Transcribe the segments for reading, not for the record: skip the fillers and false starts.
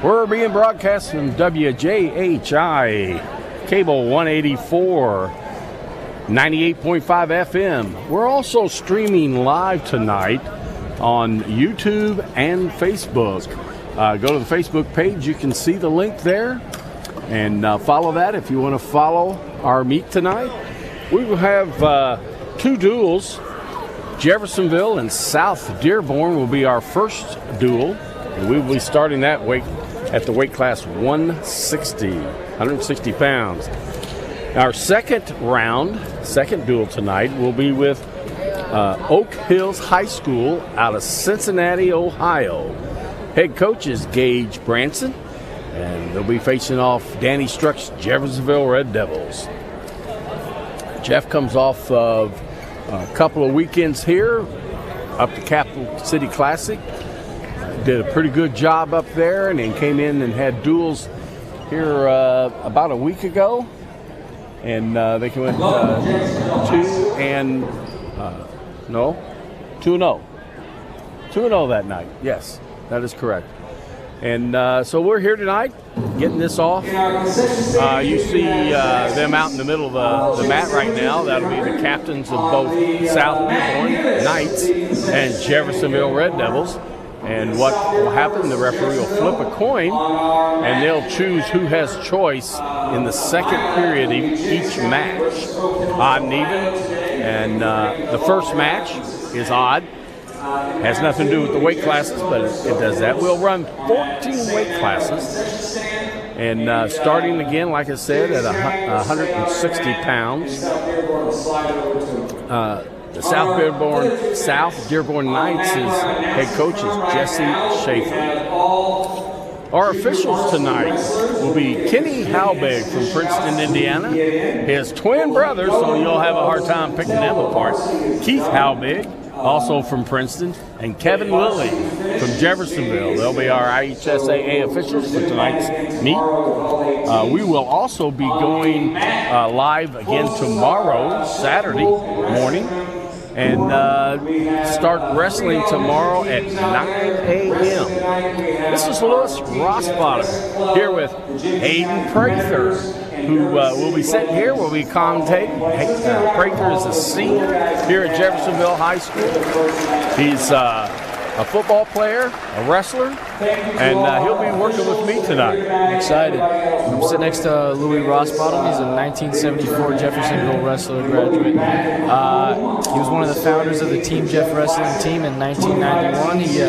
We're being broadcast from WJHI, Cable 184, 98.5 FM. We're also streaming live tonight on YouTube and Facebook. Go to the Facebook page. You can see the link there and follow that if you want to follow our meet tonight. We will have two duels. Jeffersonville and South Dearborn will be our first duel. And we will be starting that at the weight class 160 pounds. Our second duel tonight will be with Oak Hills High School out of Cincinnati, Ohio. Head coach is Gage Branson, and they'll be facing off Danny Strzok's Jeffersonville Red Devils. Jeff comes off of a couple of weekends here up the Capital City Classic. Did a pretty good job up there, and then came in and had duels here about a week ago. And they went 2-0. 2-0 that night. Yes, that is correct. And so we're here tonight getting this off. You see them out in the middle of the mat right now. That'll be the captains of both South Dearborn Knights and Jeffersonville Red Devils. And what will happen, the referee will flip a coin, and they'll choose who has choice in the second period of each match. Odd and even. And the first match is odd. Has nothing to do with the weight classes, but it does that. We'll run 14 weight classes. And starting again, like I said, at 160 pounds. The South Dearborn Knights' head coach is Jesse Schaefer. Our officials tonight will be Kenny Halbig from Princeton, Indiana. His twin brothers, so you'll have a hard time picking them apart. Keith Halbig, also from Princeton, and Kevin Lilly from Jeffersonville. They'll be our IHSAA officials for tonight's meet. We will also be going live again tomorrow, Saturday morning, and start wrestling tomorrow at 9 a.m. This is Lewis Rossbottom here with Hayden Prather, who will be sitting here. We'll be commentating. Prather is a senior here at Jeffersonville High School. He's a football player, a wrestler, and he'll be working with me tonight. I'm excited. I'm sitting next to Louis Rossbottom. He's a 1974 Jeffersonville wrestler graduate. He was one of the founders of the Team Jeff wrestling team in 1991. He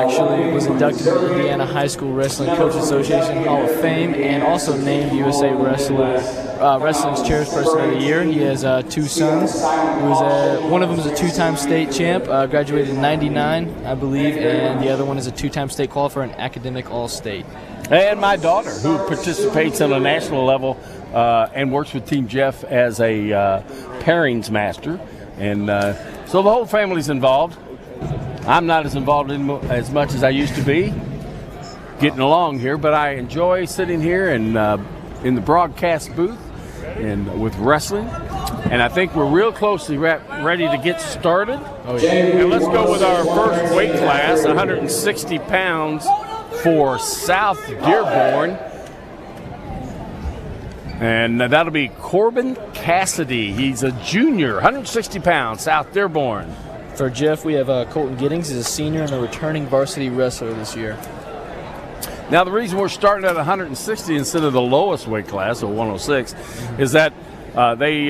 actually was inducted into the Indiana High School Wrestling Coach Association Hall of Fame and also named USA Wrestling's Chairperson of the Year. He has two sons. One of them is a two-time state champ, graduated in 99, I believe, and the other one is a two-time state qualifier and academic all-state. And my daughter, who participates on a national level and works with Team Jeff as a pairings master. And so the whole family's involved. I'm not as involved as much as I used to be getting along here, but I enjoy sitting here and in the broadcast booth and with wrestling. And I think we're real closely ready to get started. Oh, yeah. And let's go with our first weight class, 160 pounds for South Dearborn. And that'll be Corbin Cassidy. He's a junior, 160 pounds, South Dearborn. For Jeff, we have Colton Giddings. He's a senior and a returning varsity wrestler this year. Now, the reason we're starting at 160 instead of the lowest weight class, or 106, is that they,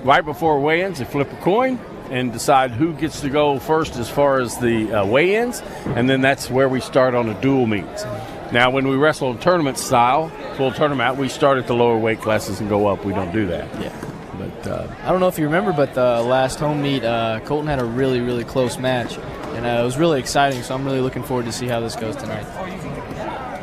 right before weigh-ins, they flip a coin and decide who gets to go first as far as the weigh-ins, and then that's where we start on the dual meets. Now, when we wrestle tournament style, full tournament, we start at the lower weight classes and go up. We don't do that. Yeah. But I don't know if you remember, but the last home meet, Colton had a really, really close match, and it was really exciting, so I'm really looking forward to see how this goes tonight.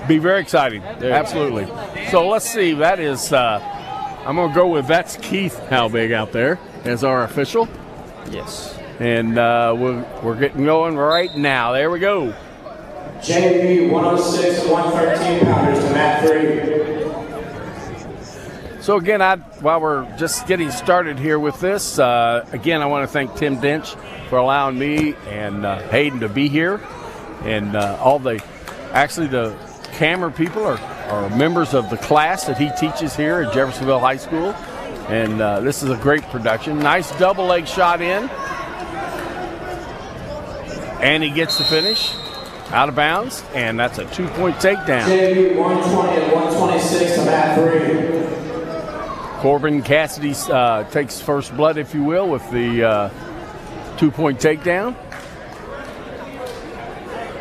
Be very exciting. Absolutely. So let's see. That is, I'm going to go with that's Keith Halbig out there as our official. Yes. And we're getting going right now. There we go. JV 106, 113 pounders to mat 3. So again, while we're just getting started here with this, again, I want to thank Tim Dench for allowing me and Hayden to be here, and all the Actually, the camera people are members of the class that he teaches here at Jeffersonville High School. And this is a great production. Nice double leg shot in. And he gets the finish. Out of bounds. And that's a 2-point takedown. JV 120 and 126 to mat 3. Corbin Cassidy takes first blood, if you will, with the 2-point takedown.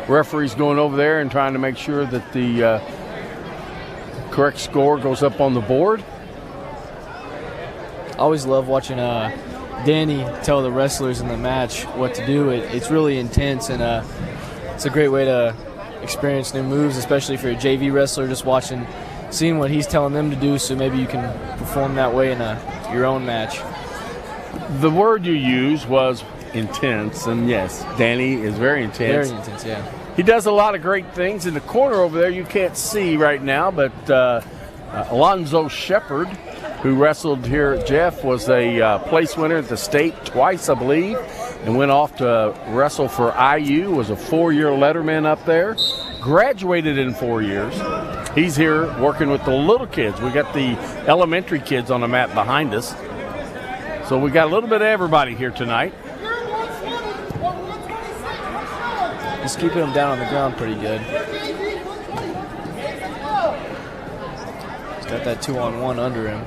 Referee's going over there and trying to make sure that the correct score goes up on the board. I always love watching Danny tell the wrestlers in the match what to do. It's really intense, and it's a great way to experience new moves, especially for a JV wrestler, just seeing what he's telling them to do, so maybe you can perform that way in your own match. The word you used was intense, and yes, Danny is very intense. Very intense, yeah. He does a lot of great things. In the corner over there, you can't see right now, but Alonzo Shepard, who wrestled here at Jeff, was a place winner at the state twice, I believe, and went off to wrestle for IU, was a 4-year letterman up there, graduated in 4 years. He's here working with the little kids. We got the elementary kids on the mat behind us. So we got a little bit of everybody here tonight. He's keeping him down on the ground pretty good. He's got that 2-on-1 under him.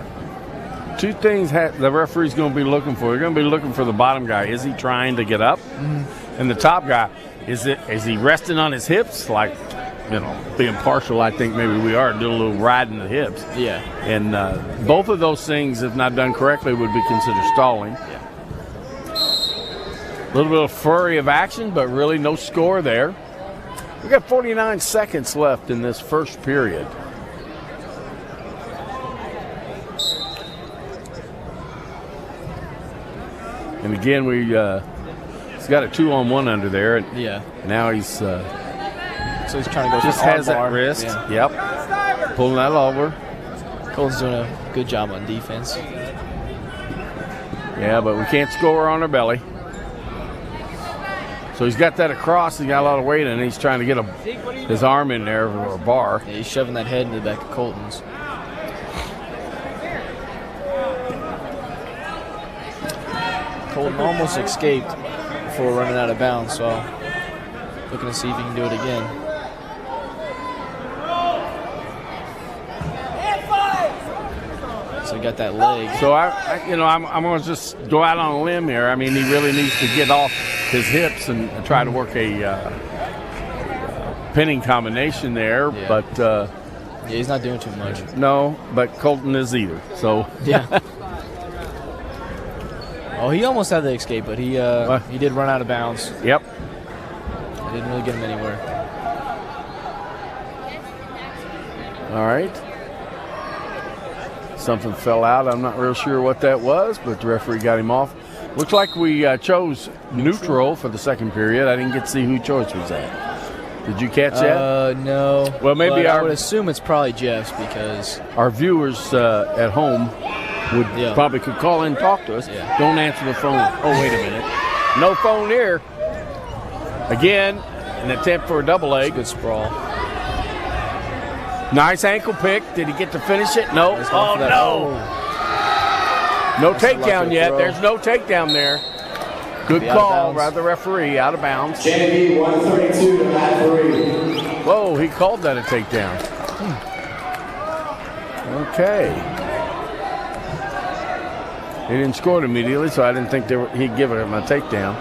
Two things the referee's going to be looking for. They're going to be looking for the bottom guy. Is he trying to get up? Mm-hmm. And the top guy, is he resting on his hips? Like, being partial, I think maybe we are, do a little riding the hips. Yeah. And both of those things, if not done correctly, would be considered stalling. Yeah. A little bit of flurry of action, but really no score there. We got 49 seconds left in this first period. And again, he's got a 2-on-1 under there. And yeah. Now he's so he's trying to go. Just has that wrist. Yeah. Yep. Pulling that over. Colton's doing a good job on defense. Yeah, but we can't score on our belly. So he's got that across. He's got a lot of weight, and he's trying to get his arm in there for a bar. Yeah, he's shoving that head into the back of Colton's. Colton almost escaped before running out of bounds, so looking to see if he can do it again. So he got that leg. So I'm going to just go out on a limb here. I mean, he really needs to get off his hips and try to work a pinning combination there, yeah. But yeah, he's not doing too much. No, but Colton is either. So yeah. Oh, he almost had the escape, but he did run out of bounds. Yep. Didn't really get him anywhere. All right. Something fell out. I'm not real sure what that was, but the referee got him off. Looks like we chose neutral for the second period. I didn't get to see who choice was that. Did you catch that? No. Well, maybe I would assume it's probably Jeff's, because our viewers at home probably could call in and talk to us. Yeah. Don't answer the phone. Oh, wait a minute. No phone here. Again, an attempt for a double leg. Good sprawl. Nice ankle pick. Did he get to finish it? No. Oh, no. No takedown yet. Throw. There's no takedown there. Good call by the referee. Out of bounds. JV 132 to mat 3. Whoa, he called that a takedown. Okay. He didn't score it immediately, so I didn't think he'd give him a takedown.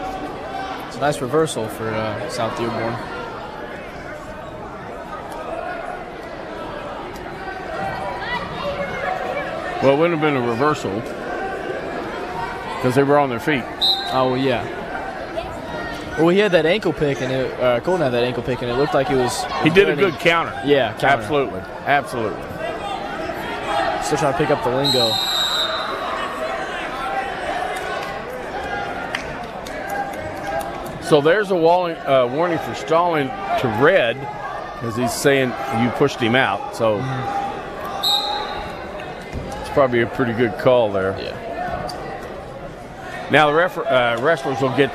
It's a nice reversal for South Dearborn. Well, it wouldn't have been a reversal because they were on their feet. Oh, yeah. Well, he had that ankle pick, and Colton had that ankle pick, and it looked like it was. He did a good counter. Yeah, counter. Absolutely. Absolutely. Still trying to pick up the lingo. So there's a warning for stalling to red, as he's saying you pushed him out. So it's probably a pretty good call there. Yeah. Now the wrestlers will get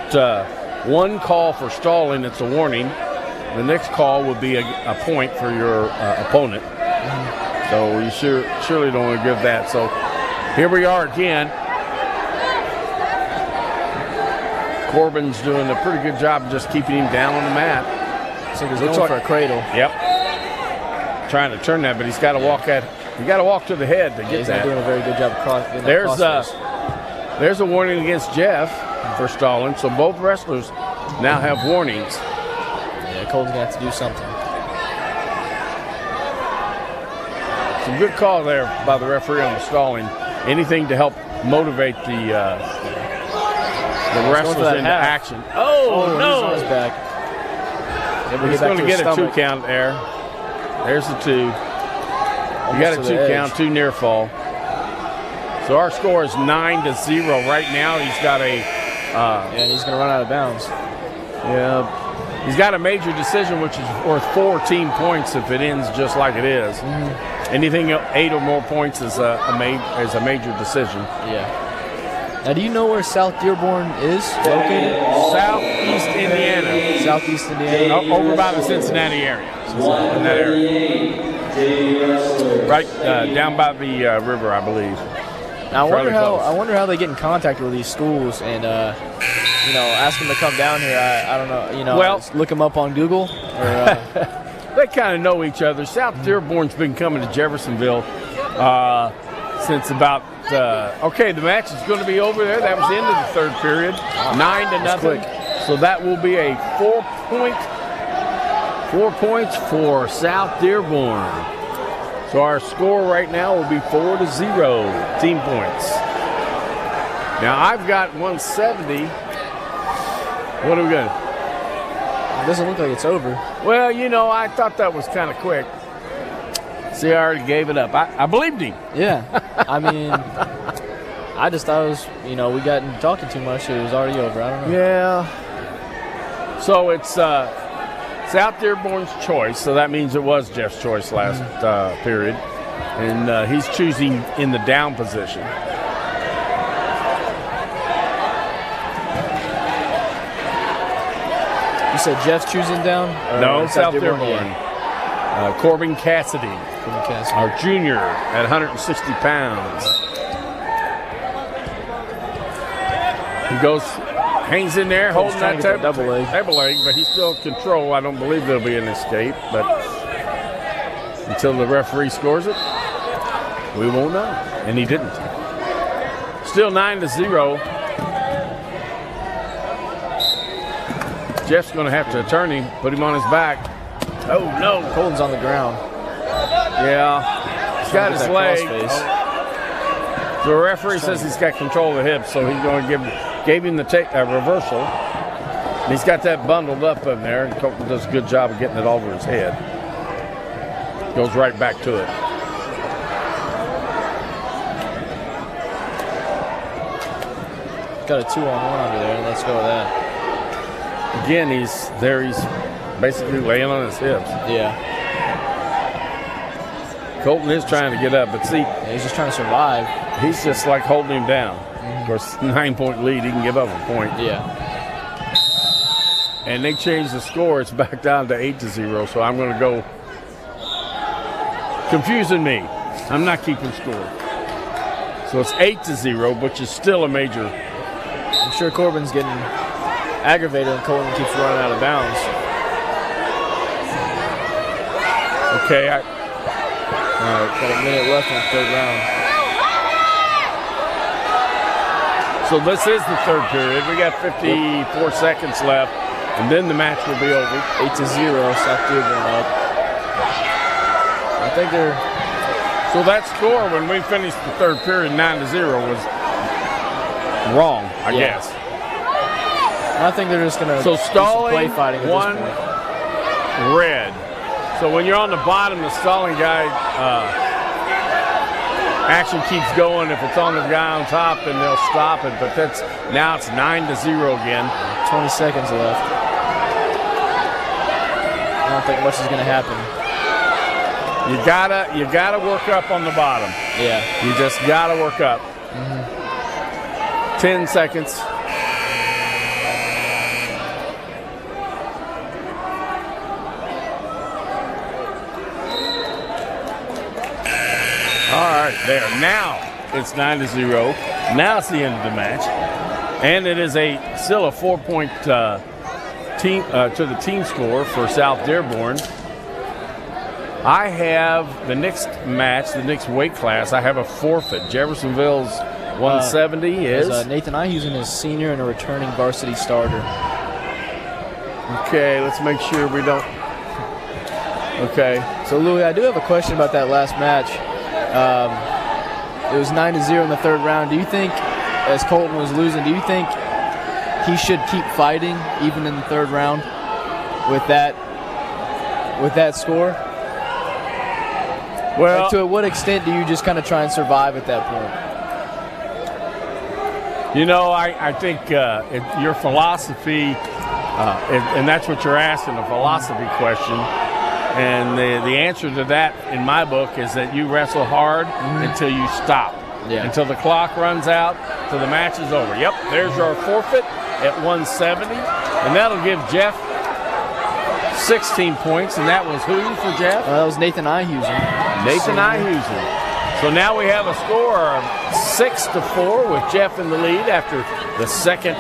one call for stalling. It's a warning. the next call would be a point for your opponent. So you surely don't want to give that. So here we are again. Corbin's doing a pretty good job of just keeping him down on the mat. So he's going for a cradle. Yep. Trying to turn that, but he's got to walk to the head to get he's that. He's not doing a very good job of There's a warning against Jeff for stalling. So both wrestlers now have warnings. Yeah, Colton's going to have to do something. Some good call there by the referee on the stalling. Anything to help motivate the wrestlers into action. Oh, no! He's on his back. He's going to get a 2 count there. There's the 2. You got a 2 count, 2 near fall. So our score is 9-0 right now. He's got a and he's going to run out of bounds. Yeah, he's got a major decision, which is worth 4 team points if it ends just like it is. Anything 8 or more points is a major decision. Yeah. Now, do you know where South Dearborn is located? Southeast Indiana. Southeast Indiana. Over by the Cincinnati area. In that area. Right down by the river, I believe. Now, I wonder how they get in contact with these schools and ask them to come down here. I don't know. Well, look them up on Google. Or, they kind of know each other. South Dearborn's been coming to Jeffersonville since about. The match is going to be over there. That was the end of the 3rd period. 9-0. So that will be a 4 points for South Dearborn. So our score right now will be 4-0 team points. Now I've got 170. What are we going to? It doesn't look like it's over. Well, I thought that was kind of quick. See, I already gave it up. I believed him. Yeah. I mean, I just thought it was, we got talking too much. It was already over. I don't know. Yeah. So it's South Dearborn's choice. So that means it was Jeff's choice last period. And he's choosing in the down position. You said Jeff's choosing down? No, South Dearborn. Corbin Cassidy, our junior at 160 pounds. He hangs in there, holding that double leg, but he's still in control. I don't believe there'll be an escape, but until the referee scores it, we won't know. And he didn't. Still 9-0. Jeff's going to have to turn him, put him on his back. Oh, no. Colton's on the ground. Yeah. He's got his leg. The referee says he's got control of the hips, so he's going to gave him the reversal. And he's got that bundled up in there, and Colton does a good job of getting it over his head. Goes right back to it. Got a 2-on-1 under there. Let's go with that. Again, he's basically laying on his hips. Yeah. Colton is trying to get up, but see, he's just trying to survive. He's just like holding him down. Of course, 9-point lead, he can give up a point. Yeah. And they changed the score. It's back down to 8-0, so I'm going to go. Confusing me. I'm not keeping score. So it's 8-0, which is still a major. I'm sure Corbin's getting aggravated and Colton keeps running out of bounds. Okay, got a minute left in the 3rd round. So this is the 3rd period. We got 54 seconds left, and then the match will be over. 8-0, South Dearborn up. I think they're. So that score when we finished the 3rd period, 9-0, was wrong, I guess. I think they're just going to do some play fighting at one this point. Red. So when you're on the bottom, the stalling guy action keeps going. If it's on the guy on top, then they'll stop it. But now it's 9-0 again. 20 seconds left. I don't think much is going to happen. You gotta work up on the bottom. Yeah. You just gotta work up. 10 seconds. All right, there. Now it's 9-0. Now it's the end of the match. And it is still a 4-point team to the team score for South Dearborn. I have the next match, the next weight class, I have a forfeit. Jeffersonville's 170 is Nathan Ihusen is senior and a returning varsity starter. Okay, let's make sure we don't. Okay. So, Louis, I do have a question about that last match. It was 9-0 in the third round. Do you think, as Colton was losing, do you think he should keep fighting even in the third round with that score? Well, like, to what extent do you just kind of try and survive at that point? You know, I think your philosophy, and that's what you're asking, a philosophy question. And the answer to that, in my book, is that you wrestle hard until you stop. Yeah. Until the clock runs out, till the match is over. Yep, there's our forfeit at 170. And that'll give Jeff 16 points. And that was who for Jeff? That was Nathan Ihusen. Nathan Ihusen. So now we have a score of 6-4 with Jeff in the lead after the second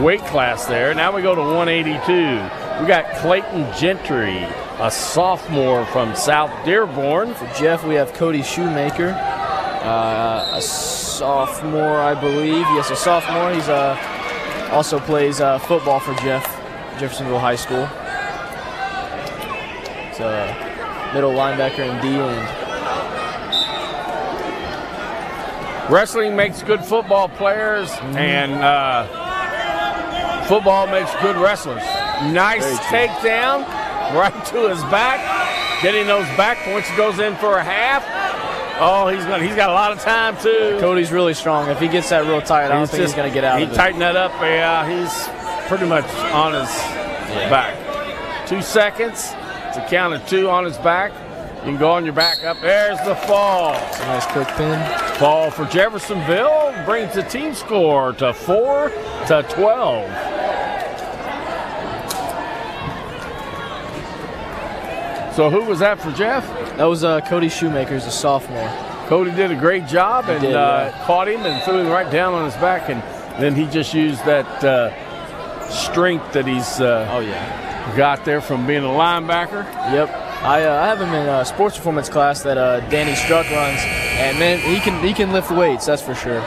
weight class there. Now we go to 182. We got Clayton Gentry, a sophomore from South Dearborn. For Jeff, we have Cody Shoemaker, a sophomore, I believe. Yes, a sophomore. He's also plays football for Jeffersonville High School. He's a middle linebacker and D-end. Wrestling makes good football players, and football makes good wrestlers. Nice takedown right to his back. Getting those back points. He goes in for a half. Oh, he's got a lot of time, too. Cody's really strong. If he gets that real tight, I don't think he's going to get out of it. He tightened that up. Yeah, he's pretty much on his back. 2 seconds. It's a count of 2 on his back. You can go on your back up. There's the fall. It's a nice quick pin. Fall for Jeffersonville brings the team score to 4-12. So who was that for Jeff? That was Cody Shoemaker, a sophomore. Cody did a great job and caught him and threw him right down on his back, and then he just used that strength that he's got there from being a linebacker. Yep. I have him in a sports performance class that Danny Strzok runs, and man, he can lift weights, that's for sure.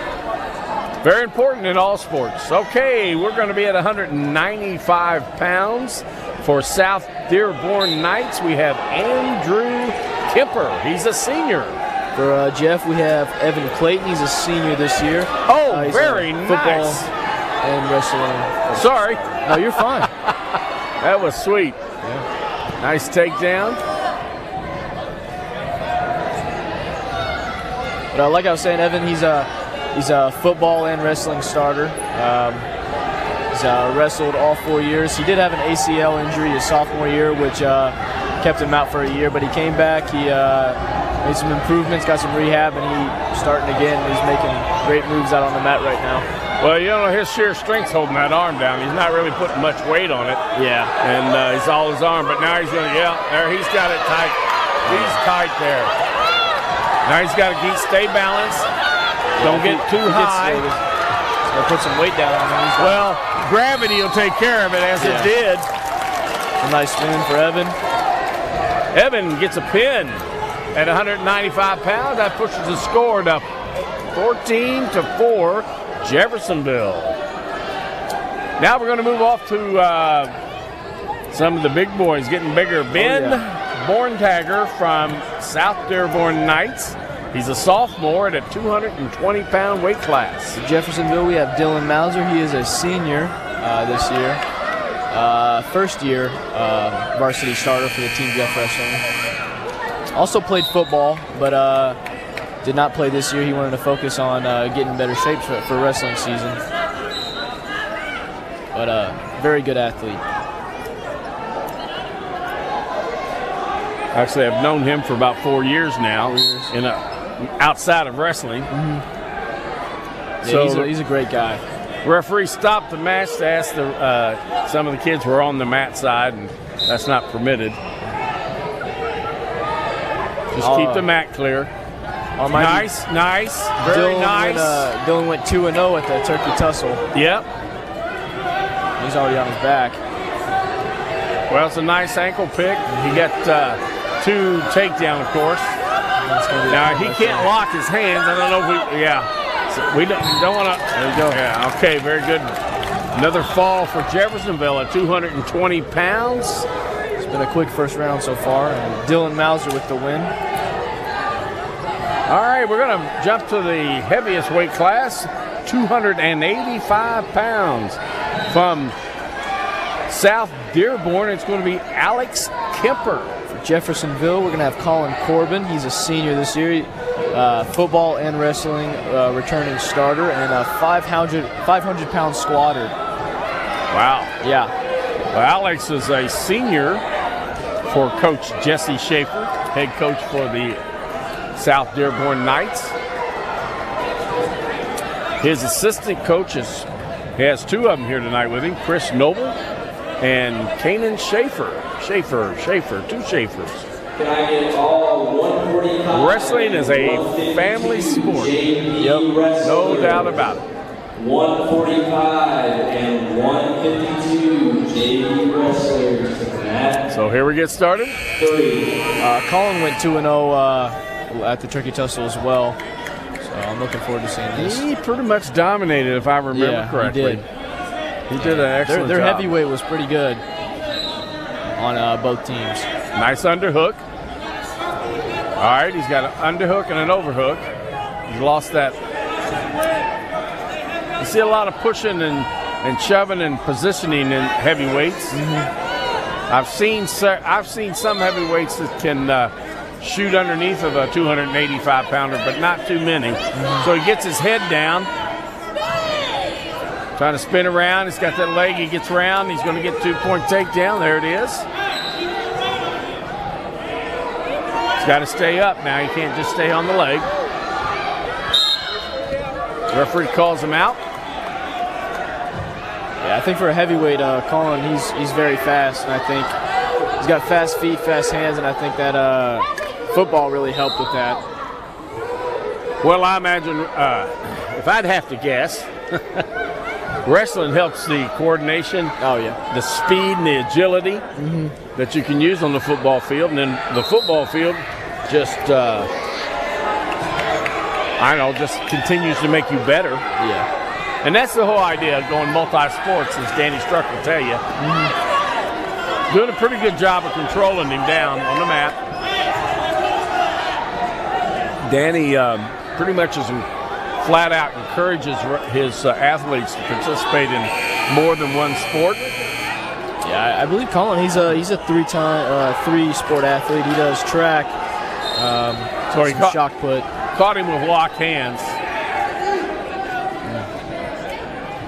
Very important in all sports. Okay, we're going to be at 195 pounds. For South Dearborn Knights, we have Andrew Kemper. He's a senior. For Jeff, we have Evan Clayton. He's a senior this year. Oh, very football nice. And wrestling. Sorry. No, you're fine. That was sweet. Yeah. Nice takedown. But like I was saying, Evan, he's a football and wrestling starter. He's wrestled all 4 years. He did have an ACL injury his sophomore year, which kept him out for a year, but he came back. He made some improvements, got some rehab, and he's starting again. He's making great moves out on the mat right now. Well, you know, his sheer strength's holding that arm down. He's not really putting much weight on it. Yeah. And he's all his arm, but now he's going to, there, he's got it tight. He's tight there. Now he's got to stay balanced. Don't get too high. He'll put some weight down on him. Well, gravity will take care of it, as it did. A nice spin for Evan. Evan gets a pin at 195 pounds. That pushes the score to 14-4, Jeffersonville. Now we're going to move off to some of the big boys getting bigger. Ben Borntagger from South Dearborn Knights. He's a sophomore at a 220-pound weight class. For Jeffersonville, we have Dylan Mauser. He is a senior this year. First year varsity starter for the Team Jeff Wrestling. Also played football, but did not play this year. He wanted to focus on getting in better shape for wrestling season. But very good athlete. Actually, I've known him for about 4 years now. Outside of wrestling. Yeah, so he's a great guy. Referee stopped the match to ask some of the kids who were on the mat side, and that's not permitted. Just keep the mat clear. Nice. Very nice. Dylan went 2-0 at the turkey tussle. Yep. He's already on his back. Well, it's a nice ankle pick. He got 2 takedown, of course. Now, he can't lock his hands. I don't know if we don't want to. There you go. Yeah, okay, very good. Another fall for Jeffersonville at 220 pounds. It's been a quick first round so far. And Dylan Mauser with the win. All right, we're going to jump to the heaviest weight class, 285 pounds. From South Dearborn, it's going to be Alex Kemper. For Jeffersonville, we're going to have Colin Corbin. He's a senior this year. Football and wrestling returning starter, and a 500-pound squatter. Wow. Yeah. Well, Alex is a senior for Coach Jesse Schaefer, head coach for the South Dearborn Knights. His assistant coaches, he has 2 of them here tonight with him, Chris Noble and Kanan Schaefer. 2 Schaefers. Can I get all 145? Wrestling is a family sport. Yep, no doubt about it. 145 and 152 JV wrestlers. So here we get started. Colin went 2-0 at the turkey tussle as well. So I'm looking forward to seeing this. He pretty much dominated, if I remember correctly. He did an excellent their job. heavyweight was pretty good on both teams. Nice underhook. All right, he's got an underhook and an overhook. He's lost that. You see a lot of pushing and shoving and positioning in heavyweights. I've seen some heavyweights that can shoot underneath of a 285-pounder, but not too many. So he gets his head down, trying to spin around. He's got that leg. He gets around. He's going to get 2-point takedown. There it is. He's got to stay up now. He can't just stay on the leg. Referee calls him out. Yeah, I think for a heavyweight, Colin, he's very fast, and I think he's got fast feet, fast hands, and I think that football really helped with that. Well, I imagine if I'd have to guess, wrestling helps the coordination. Oh, yeah. The speed and the agility that you can use on the football field. And then the football field just, just continues to make you better. Yeah. And that's the whole idea of going multi-sports, as Danny Strzok will tell you. Doing a pretty good job of controlling him down on the mat. Danny pretty much is flat out encourages his athletes to participate in more than one sport. Yeah, I believe Colin, he's a three-sport athlete. He does track, so he shot put. Caught him with locked hands.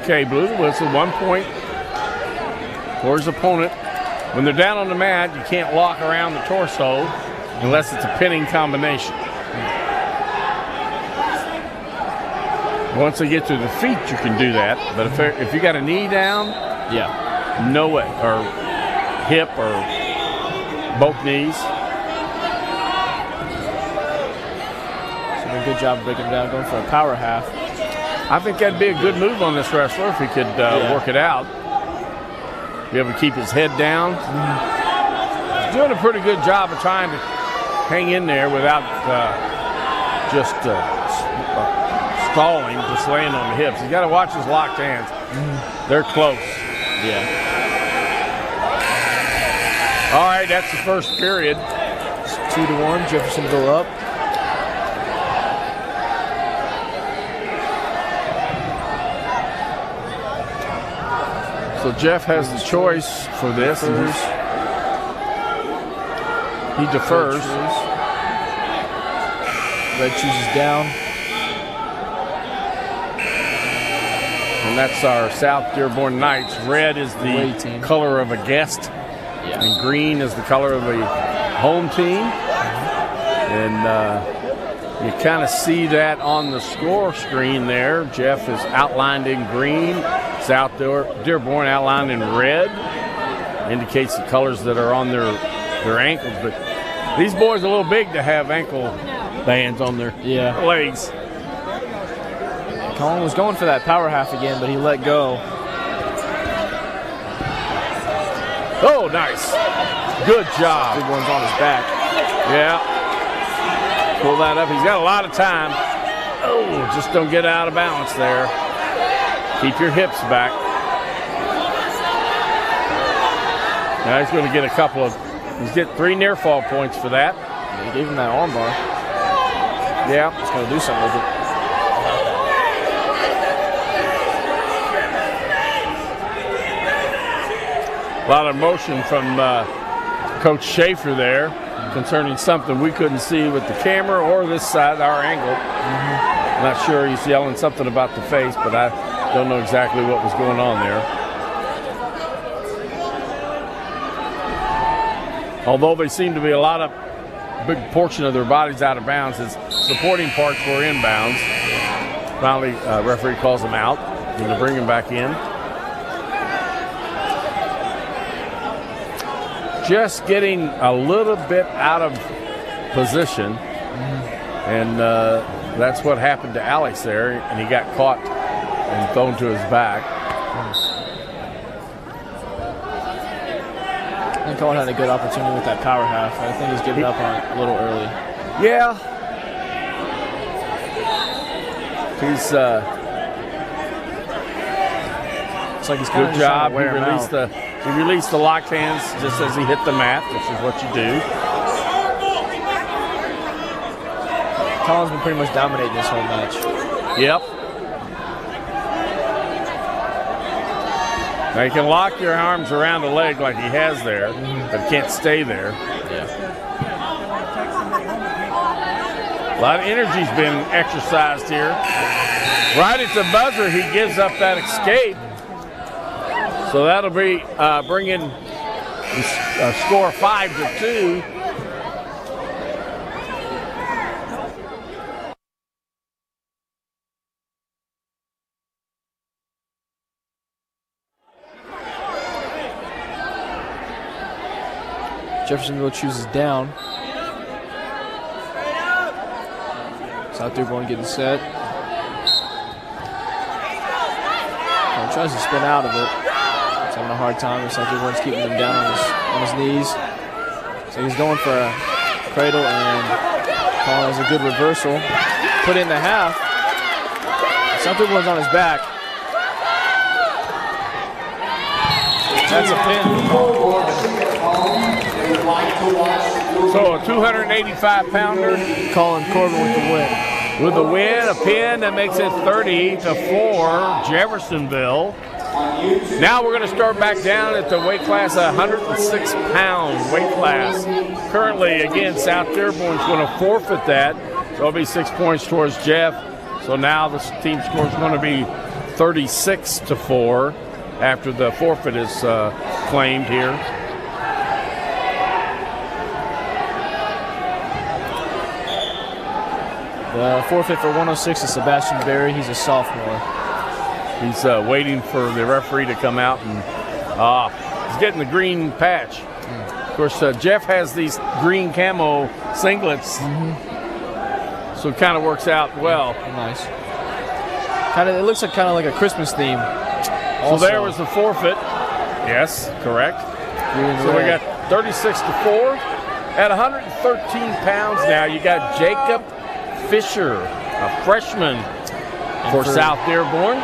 Okay, blew the whistle, 1 point for his opponent. When they're down on the mat, you can't lock around the torso unless it's a pinning combination. Once they get to the feet, you can do that. But if you got a knee down, no way, or hip, or both knees. So did a good job of breaking it down, going for a power half. I think that'd be a good move on this wrestler if he could work it out. Be able to keep his head down. He's doing a pretty good job of trying to hang in there without just stalling, just laying on the hips. He's got to watch his locked hands. They're close. Yeah. All right, that's the first period. It's 2-1, Jeffersonville up. So Jeff has the choice for this. He defers. Red chooses down. And that's our South Dearborn Knights. Red is the color of a guest. And green is the color of a home team. And you kind of see that on the score screen there. Jeff is outlined in green. South Dearborn outlined in red. Indicates the colors that are on their ankles. But These boys are a little big to have ankle bands on their legs. Colin was going for that power half again, but he let go. Oh, nice. Good job. Big one's on his back. Yeah. Pull that up. He's got a lot of time. Oh, just don't get out of balance there. Keep your hips back. Now he's going to get he's getting 3 near fall points for that. Yeah, he gave him that arm bar. Yeah. He's going to do something with it. A lot of emotion from Coach Schaefer there concerning something we couldn't see with the camera or this side, our angle. I'm not sure, he's yelling something about the face, but I don't know exactly what was going on there. Although they seem to be a big portion of their bodies out of bounds, his supporting parts were inbounds. Finally, referee calls them out. Going to bring him back in. Just getting a little bit out of position, and that's what happened to Alex there, and he got caught and thrown to his back. I think Colin had a good opportunity with that power half. I think he's giving up on it a little early. Yeah. He's it's like he's kind good of job. He He released the locked hands just as he hit the mat, which is what you do. Colin's been pretty much dominating this whole match. Yep. Now you can lock your arms around a leg like he has there, but can't stay there. Yeah. A lot of energy's been exercised here. Right at the buzzer, he gives up that escape. So that'll be bringing the score 5-2. Jeffersonville chooses down. South Dearborn getting set. Tries to spin out of it. He's having a hard time. South Dearborn's keeping him down on his knees. So he's going for a cradle, and Colin has a good reversal. Put in the half. South Dearborn's on his back. That's a pin. So a 285-pounder. Colin Corbin with the win. With a win, a pin that makes it 30-4, Jeffersonville. Now we're going to start back down at the weight class, 106-pound weight class. Currently, again, South Dearborn's going to forfeit that. So it'll be 6 points towards Jeff. So now the team score is going to be 36-4 after the forfeit is claimed here. The forfeit for 106 is Sebastian Berry. He's a sophomore. He's waiting for the referee to come out, and he's getting the green patch. Of course, Jeff has these green camo singlets, so it kind of works out well. Nice. It looks like a Christmas theme. Also. So there was the forfeit. Yes, correct. So we got 36-4. At 113 pounds now, you got Jacob Fisher, a freshman for South Dearborn.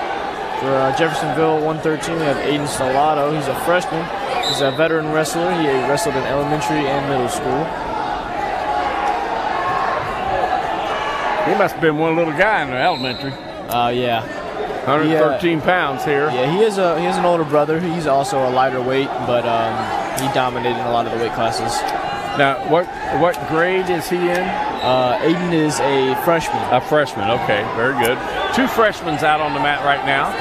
For Jeffersonville 113, we have Aiden Stellato. He's a freshman. He's a veteran wrestler. He wrestled in elementary and middle school. He must have been one little guy in the elementary. Yeah. 113 pounds here. Yeah, he has an older brother. He's also a lighter weight, but he dominated in a lot of the weight classes. Now, what grade is he in? Aiden is a freshman. A freshman, okay, very good. 2 freshmen out on the mat right now.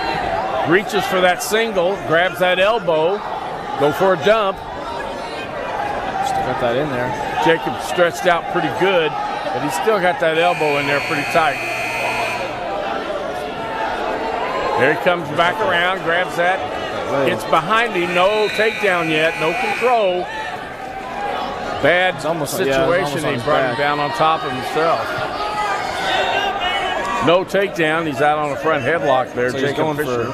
Reaches for that single, grabs that elbow, go for a dump. Still got that in there. Jacob stretched out pretty good, but he's still got that elbow in there pretty tight. There he comes back around, grabs that, gets behind him, no takedown yet, no control. Bad almost situation. on He his brought him back. down on top of himself. No takedown. He's out on a front headlock there. So he's Jacob going Fisher.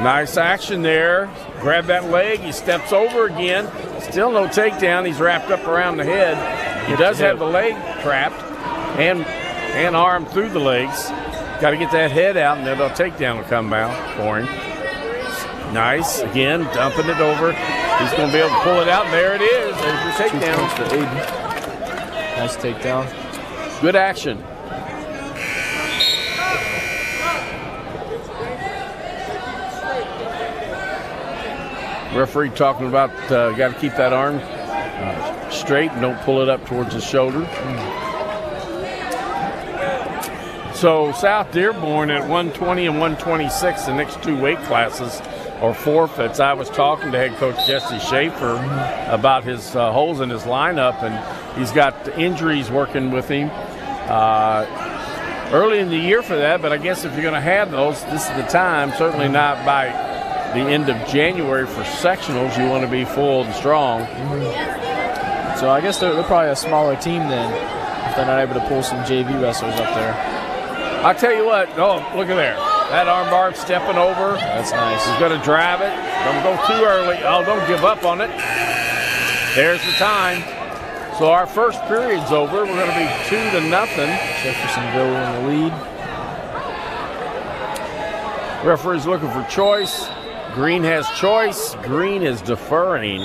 Nice action there. Grab that leg. He steps over again. Still no takedown. He's wrapped up around the head. He does have the leg trapped and arm through the legs. Got to get that head out, and then a takedown will come out for him. Nice. Again, dumping it over. He's going to be able to pull it out. There it is. There's your 2 takedown. points for Aiden. Nice takedown. Good action. Referee talking about got to keep that arm straight and don't pull it up towards his shoulder. So South Dearborn at 120 and 126, the next 2 weight classes are forfeits. I was talking to head coach Jesse Schaefer about his holes in his lineup, and he's got injuries working with him early in the year for that, but I guess if you're going to have those, this is the time. Certainly not by the end of January for sectionals. You want to be full and strong. So I guess they're probably a smaller team then if they're not able to pull some JV wrestlers up there. I'll tell you what. Oh, look at there. That armbar stepping over. That's nice. He's going to drive it. Don't go too early. Oh, don't give up on it. There's the time. So our first period's over. We're going to be 2-0. Jeffersonville in the lead. Referee's looking for choice. Green has choice. Green is deferring.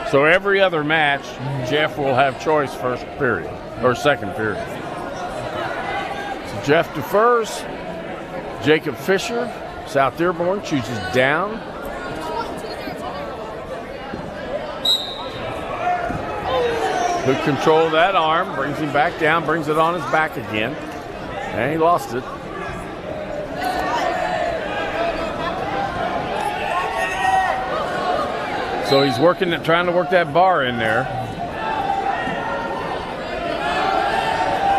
So every other match, Jeff will have choice first period or second period. So Jeff defers. Jacob Fisher, South Dearborn, chooses down. Good control of that arm. Brings him back down. Brings it on his back again. And he lost it. So he's working, trying to work that bar in there.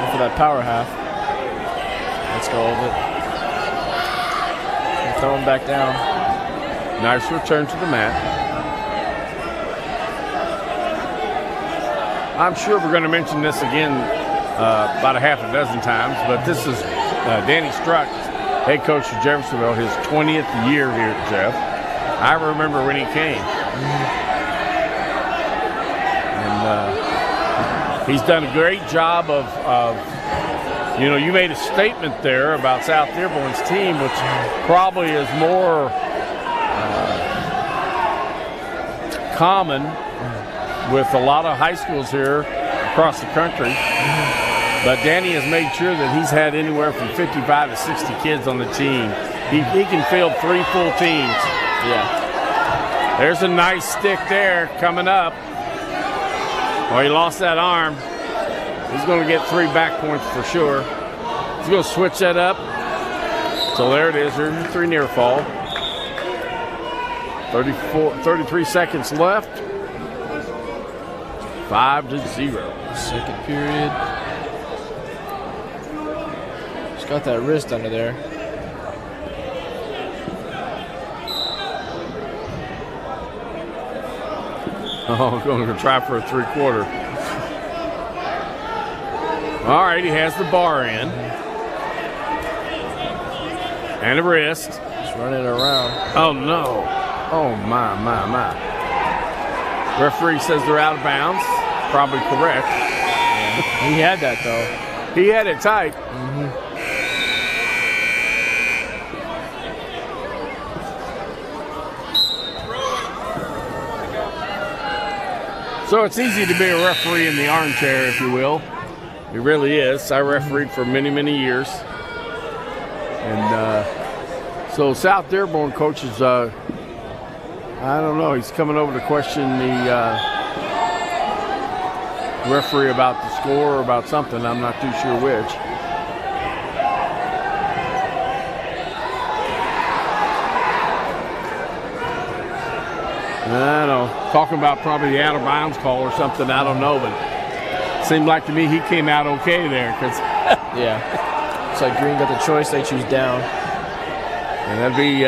Go for that power half. Let's go with it. And throw him back down. Nice return to the mat. I'm sure we're going to mention this again about a half a dozen times, but this is Danny Strzok, head coach of Jeffersonville, his 20th year here at Jeff. I remember when he came. And he's done a great job of, you made a statement there about South Dearborn's team, which probably is more common with a lot of high schools here across the country. But Danny has made sure that he's had anywhere from 55 to 60 kids on the team. He can field 3 full teams. Yeah. There's a nice stick there coming up. Oh, he lost that arm. He's going to get 3 back points for sure. He's going to switch that up. So there it is. There's 3 near fall. 33 seconds left. 5-0. Second period. Just got that wrist under there. Oh, going to try for a 3/4. All right, he has the bar in. And a wrist. Just running it around. Oh, no. Oh, my. Referee says they're out of bounds. Probably correct. Yeah. He had that, though. He had it tight. So it's easy to be a referee in the armchair, if you will. It really is. I refereed for many, many years. And so South Dearborn coaches, I don't know, he's coming over to question the referee about the score or about something. I'm not too sure which. I don't know. Talking about probably the out of bounds call or something. I don't know, but it seemed like to me he came out okay there. Cause yeah. It's like Green got the choice. They choose down. And that'd be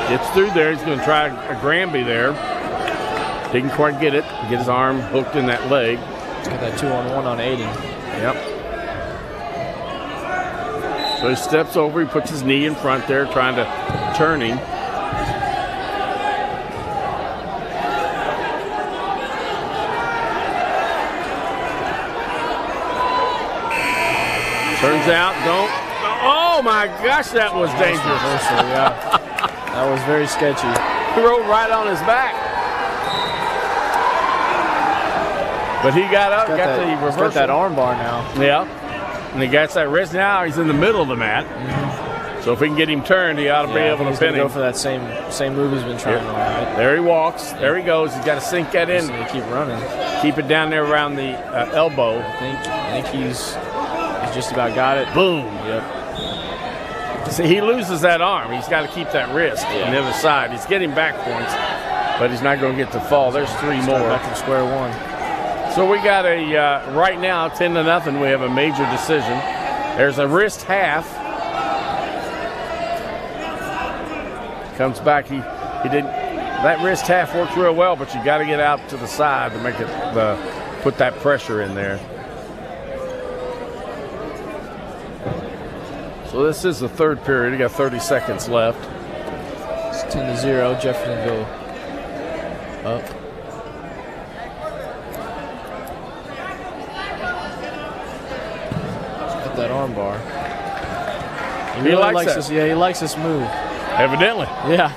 gets through there. He's going to try a Granby there. Didn't quite get it. Get his arm hooked in that leg. Let's get that 2-on-1 on Aiden. Yep. So he steps over. He puts his knee in front there, trying to turn him. Turns out, don't. Oh my gosh, that was dangerous. Yeah. That was very sketchy. He rolled right on his back. But he got up, got the reversal. He's got that arm bar now. Yeah. And he got that wrist. Now he's in the middle of the mat. Mm-hmm. So if we can get him turned, he ought to be able to pin him. Go for that same move he's been trying. Right? There he walks. There he goes. He's got to sink that in. Keep running. Keep it down there around the elbow. I think he's just about got it. Boom. Yep. See, he loses that arm. He's got to keep that wrist on the other side. He's getting back points, but he's not going to get to fall. There's 3 more. Back to square one. So we got a, right now, 10-0, we have a major decision. There's a wrist half. Comes back, he didn't, that wrist half works real well, but you got to get out to the side to make it, put that pressure in there. So this is the third period. You got 30 seconds left. It's 10-0, Jeffersonville up. That arm bar. He really likes this. Yeah, he likes this move. Evidently. Yeah.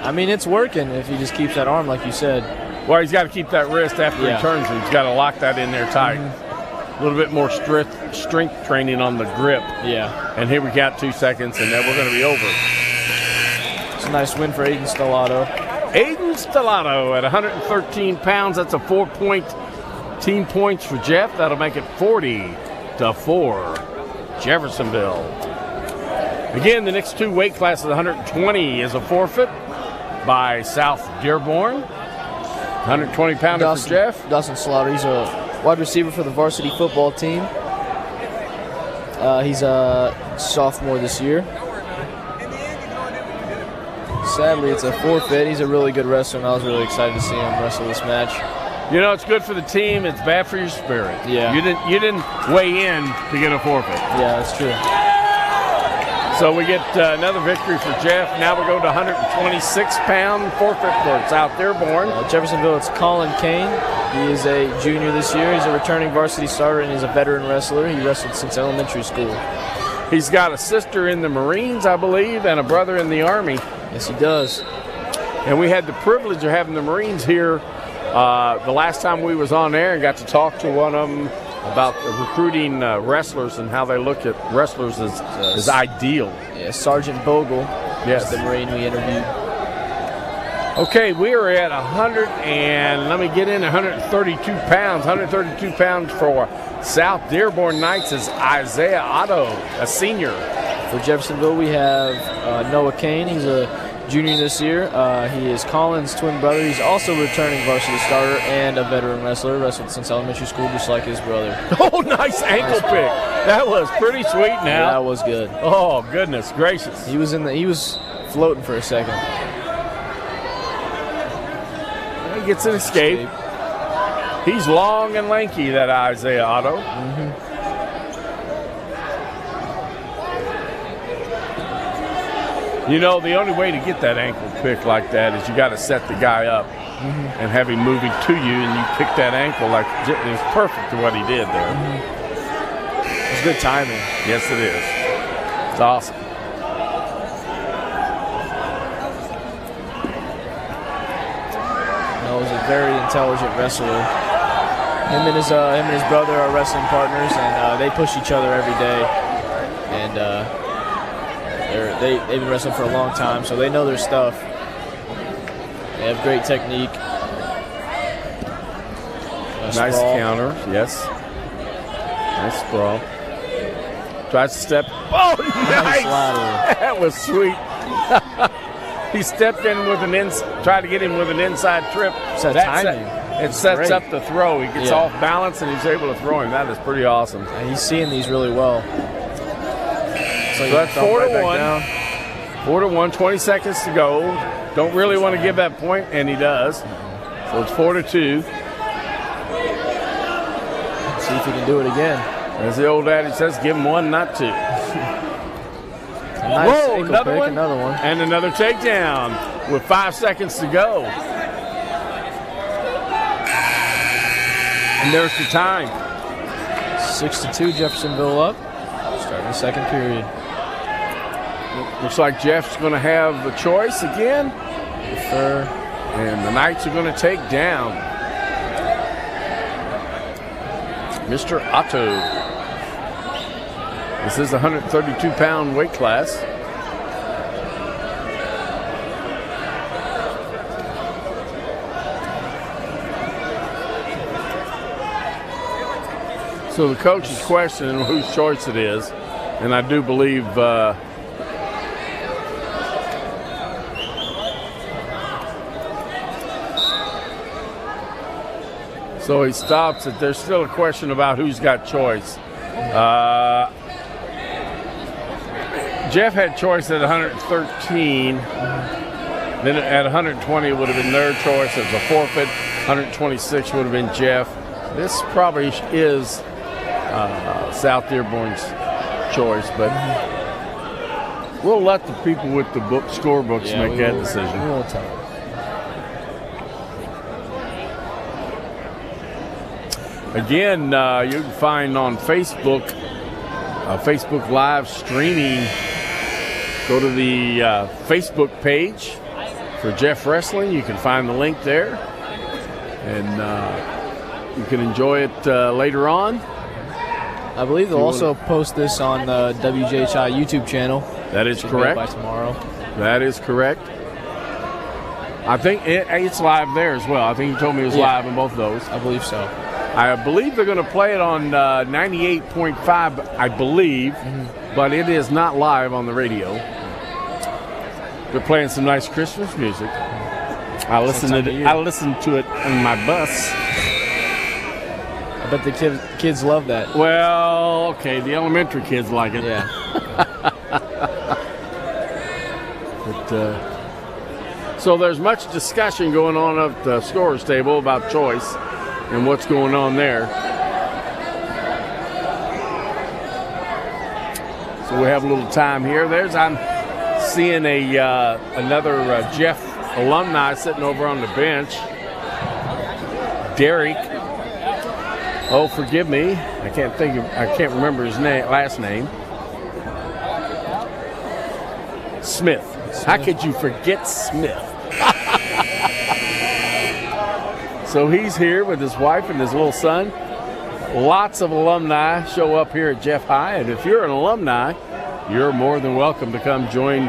I mean, it's working if he just keeps that arm like you said. Well, he's got to keep that wrist after he turns it. He's got to lock that in there tight. A little bit more strength training on the grip. Yeah. And here we got 2 seconds, and then we're going to be over. It's a nice win for Aiden Stellato. Aiden Stellato at 113 pounds. That's a 4-point team points for Jeff. That'll make it 40-4. Jeffersonville. Again, the next 2 weight classes, 120 is a forfeit by South Dearborn. 120 pounder for Jeff. Dawson Slaughter, he's a wide receiver for the varsity football team. He's a sophomore this year. Sadly, it's a forfeit. He's a really good wrestler, and I was really excited to see him wrestle this match. You know, it's good for the team. It's bad for your spirit. Yeah. You didn't weigh in to get a forfeit. Yeah, that's true. So we get another victory for Jeff. Now we go to 126-pound forfeit for South Dearborn. Jeffersonville, it's Colin Kane. He is a junior this year. He's a returning varsity starter, and he's a veteran wrestler. He wrestled since elementary school. He's got a sister in the Marines, I believe, and a brother in the Army. Yes, he does. And we had the privilege of having the Marines here the last time we was on air and got to talk to one of them about recruiting wrestlers and how they look at wrestlers as ideal. Yeah, Sergeant Bogle. Yes, the Marine we interviewed. Okay, we are at 132 pounds. 132 pounds for South Dearborn Knights is Isaiah Otto, a senior. For Jeffersonville, we have Noah Kane. He's a junior this year. He is Colin's twin brother. He's also a returning varsity starter and a veteran wrestler. Wrestled since elementary school, just like his brother. Oh, nice ankle pick. That was pretty sweet. Now yeah, that was good. Oh goodness gracious. He was floating for a second. He gets an escape. He's long and lanky, that Isaiah Otto. You know, the only way to get that ankle pick like that is you got to set the guy up and have him moving to you, and you pick that ankle like it was perfect to what he did there. It's good timing. Yes, it is. It's awesome. That was a very intelligent wrestler. Him and his brother are wrestling partners, and they push each other every day. And they've been wrestling for a long time, so they know their stuff. They have great technique. Nice sprawl. counter, yes. Nice sprawl. Tries to step. Oh, nice! That was sweet. He stepped in with tried to get him with an inside trip. It's that timing. it sets great. up the throw. He gets off balance and he's able to throw him. That is pretty awesome. And he's seeing these really well. So that's 4-1. 4-1, 20 seconds to go. Don't really want to give that point, and he does. So it's 4-2. See if he can do it again. As the old adage says, give him one, not two. Nice Whoa, ankle another pick, one. another one. And another takedown with 5 seconds to go. And there's the time. 6-2, Jeffersonville up. Starting the second period. Looks like Jeff's going to have the choice again. Defer. And the Knights are going to take down Mr. Otto. This is a 132-pound weight class. So the coach is questioning whose choice it is, and I do believe so he stops it. There's still a question about who's got choice. Jeff had choice at 113. Then at 120 it would have been their choice. It was a forfeit. 126 would have been Jeff. This probably is South Dearborn's choice, but we'll let the people with the scorebooks make that decision. We will tell. Again, you can find on Facebook, Facebook Live streaming. Go to the Facebook page for Jeff Wrestling. You can find the link there, and you can enjoy it later on. I believe they'll also post this on the WJHI YouTube channel. That is correct. By tomorrow. That is correct. I think it's live there as well. I think you told me it was live in both of those. I believe so. I believe they're going to play it on 98.5, I believe, but it is not live on the radio. They're playing some nice Christmas music. I listened to it on my bus. I bet the kids love that. Well, okay, the elementary kids like it. Yeah. But, so there's much discussion going on at the scorer's table about choice and what's going on there. So we have a little time here. I'm seeing another Jeff alumni sitting over on the bench. Derek. Oh, forgive me. I can't remember his last name. Smith. How could you forget Smith? So he's here with his wife and his little son. Lots of alumni show up here at Jeff High, and if you're an alumni, you're more than welcome to come join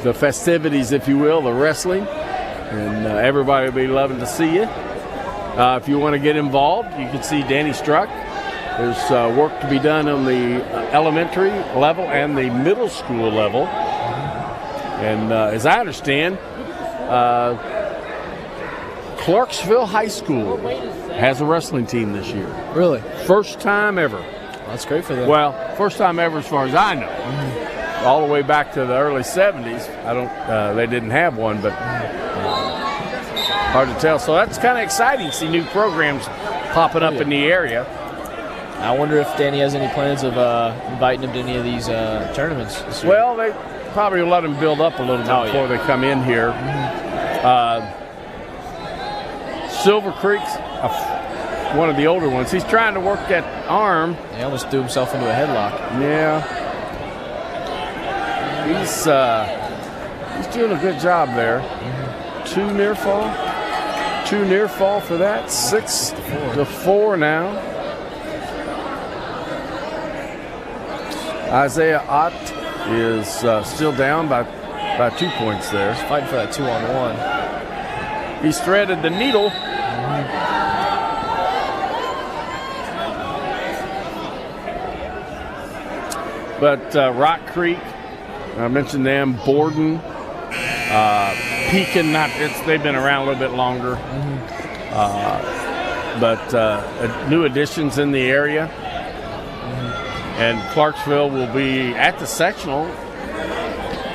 the festivities, if you will, the wrestling, and everybody will be loving to see you. If you want to get involved, you can see Danny Strzok. There's work to be done on the elementary level and the middle school level. And as I understand, Clarksville High School has a wrestling team this year. Really? First time ever. That's great for them. Well, first time ever as far as I know. All the way back to the early 70s. They didn't have one, but hard to tell. So that's kind of exciting to see new programs popping up in the area. I wonder if Danny has any plans of inviting him to any of these tournaments this year. Well, they probably let them build up a little bit before they come in here. Silver Creek's one of the older ones. He's trying to work that arm. He almost threw himself into a headlock. Yeah. He's doing a good job there. 2 near fall. 2 near fall for that. 6-4 now. Isaiah Ott is still down by 2 points there. He's fighting for that 2-on-1. He's threaded the needle. But Rock Creek, I mentioned them. Borden, Pekin, they've been around a little bit longer. but new additions in the area. And Clarksville will be at the sectional.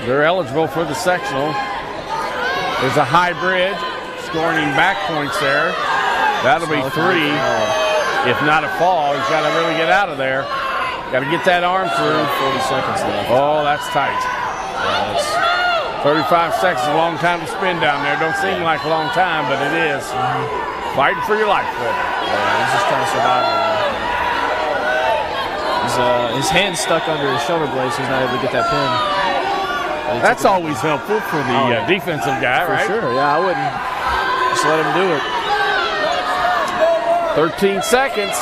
They're eligible for the sectional. There's a high bridge, scoring back points there. That'll be 3. If not a fall, he's got to really get out of there. Got to get that arm through. 40 seconds left. Oh, that's tight. Yeah, that's 35 seconds is a long time to spend down there. Don't seem like a long time, but it is. Fighting for your life there. Yeah, he's just trying to survive right now. His hand's stuck under his shoulder blade, so he's not able to get that pin. That's always helpful for the defensive guy, right? For sure, yeah, I wouldn't just let him do it. 13 seconds.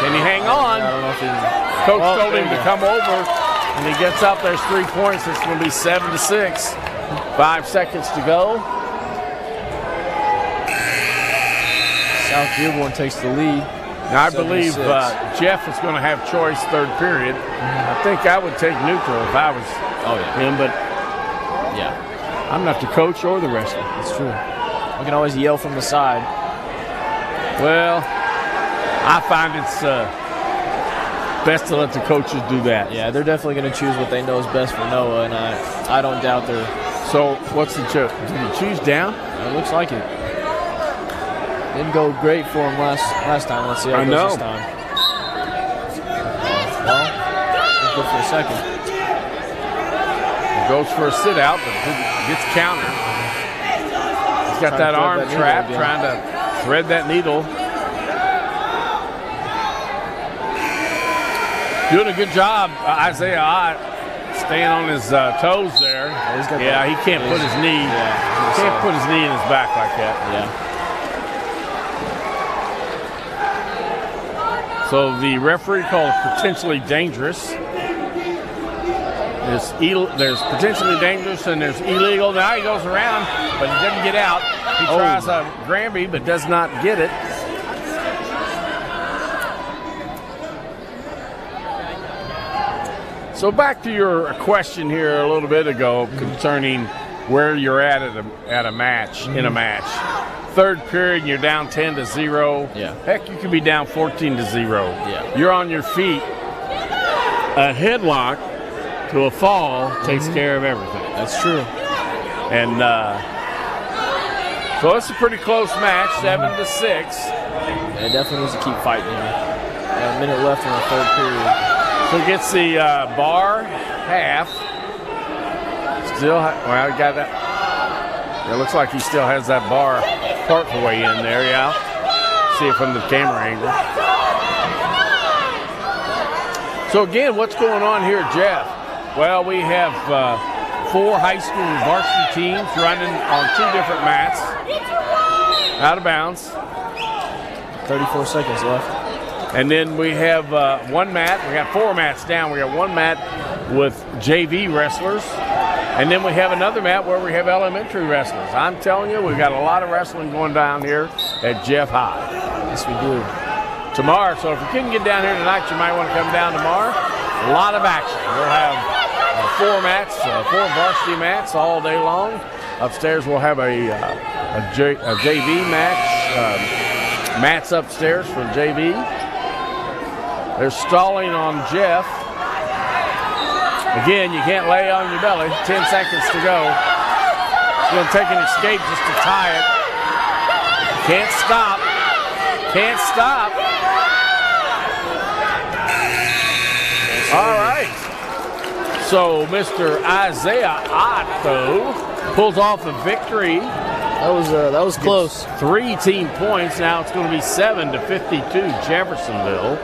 Can he hang on? I don't know if he Coach told him to come over, and he gets up. There's 3 points. It's going to be 7-6. 5 seconds to go. South Dearborn takes the lead. Now, I believe Jeff is going to have choice third period. I think I would take neutral if I was him, but I'm not the coach or the wrestler. That's true. We can always yell from the side. Well, I find it's best to let the coaches do that. Yeah, they're definitely going to choose what they know is best for Noah, and I don't doubt they're. So, what's the choice? Did he choose down? It looks like it. Didn't go great for him last time. Let's see how it goes this time. Well, he's good for a second. He goes for a sit out, but gets countered. He's got that arm trap, trying to thread that needle. Doing a good job, Isaiah Ott, staying on his toes there. He can't put his knee. Can't put his knee in his back like that. Yeah. So the referee called potentially dangerous. There's potentially dangerous and there's illegal. Now he goes around, but he doesn't get out. He tries a Granby, but does not get it. So back to your question here a little bit ago concerning where you're at a match, in a match. Third period, you're down 10-0. Yeah. Heck, you could be down 14-0. Yeah. You're on your feet. A headlock to a fall takes care of everything. That's true. And so it's a pretty close match, 7-6. Yeah, it definitely needs to keep fighting here. A minute left in the third period. So gets the bar half. Still, he got that. It looks like he still has that bar part the way in there, yeah. See it from the camera angle. So again, what's going on here, Jeff? Well, we have 4 high school varsity teams running on 2 different mats. Out of bounds. 34 seconds left. And then we have 1 mat. We got 4 mats down. We got 1 mat with JV wrestlers. And then we have another mat where we have elementary wrestlers. I'm telling you, we've got a lot of wrestling going down here at Jeff High. Yes, we do. Tomorrow, so if you couldn't get down here tonight, you might want to come down tomorrow. A lot of action. We'll have 4 mats, 4 varsity mats all day long. Upstairs we'll have a JV match. Mats upstairs for JV. They're stalling on Jeff. Again, you can't lay on your belly. 10 seconds to go. He's going to take an escape just to tie it. Can't stop. Can't stop. All right. So Mr. Isaiah Ott, though, pulls off a victory. That was close. 3 team points. Now it's going to be 7-52 Jeffersonville.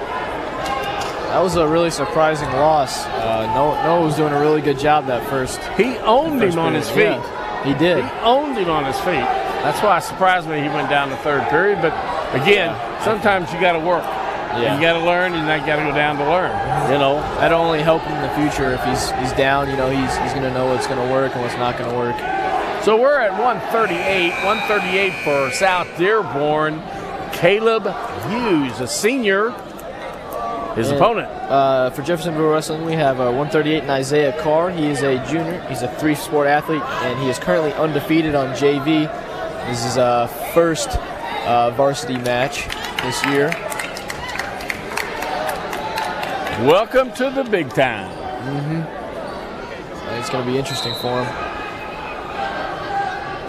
That was a really surprising loss. Noah was doing a really good job that first. He owned him on his feet. Yeah, he did. He owned him on his feet. That's why it surprised me he went down the third period. But again, sometimes you got to work. Yeah. You got to learn, and you got to go down to learn. You know, that'll only help him in the future if he's down. You know, he's going to know what's going to work and what's not going to work. So we're at 138 for South Dearborn. Caleb Hughes, a senior. His opponent. For Jeffersonville Wrestling, we have 138 Isaiah Carr. He is a junior. He's a 3-sport athlete, and he is currently undefeated on JV. This is his first varsity match this year. Welcome to the big time. It's going to be interesting for him.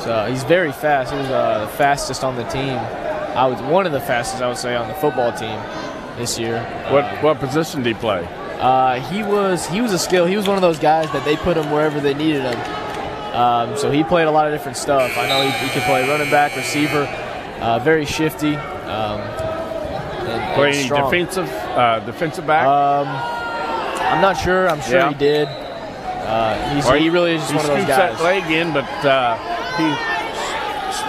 So he's very fast. He was the fastest on the team. One of the fastest, I would say, on the football team this year. What position did he play? He was a skill. He was one of those guys that they put him wherever they needed him. So he played a lot of different stuff. I know he could play running back, receiver, very shifty. Play any strong. defensive back? I'm not sure. I'm sure he did. He really is just one of those guys. He scoops that leg in, but he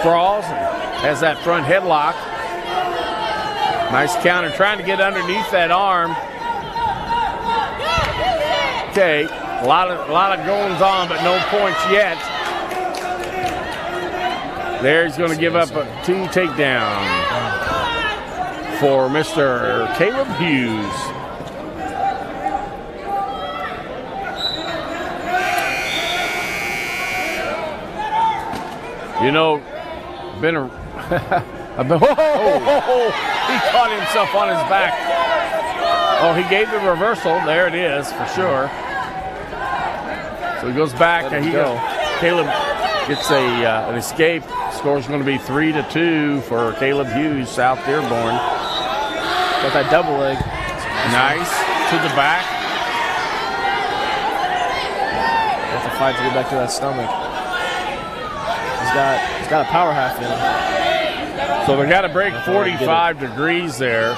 sprawls and has that front headlock. Nice counter, trying to get underneath that arm. Okay, a lot of goings on, but no points yet. There, he's going to give up a 2 takedown for Mr. Caleb Hughes. You know, he caught himself on his back. Oh, he gave the reversal. There it is, for sure. So he goes back, and Caleb gets an escape. Score's going to be 3-2 for Caleb Hughes, South Dearborn. Got that double leg. Nice to the back. Got to fight to get back to that stomach. He's got a power half in him. So they got to break 45 degrees there.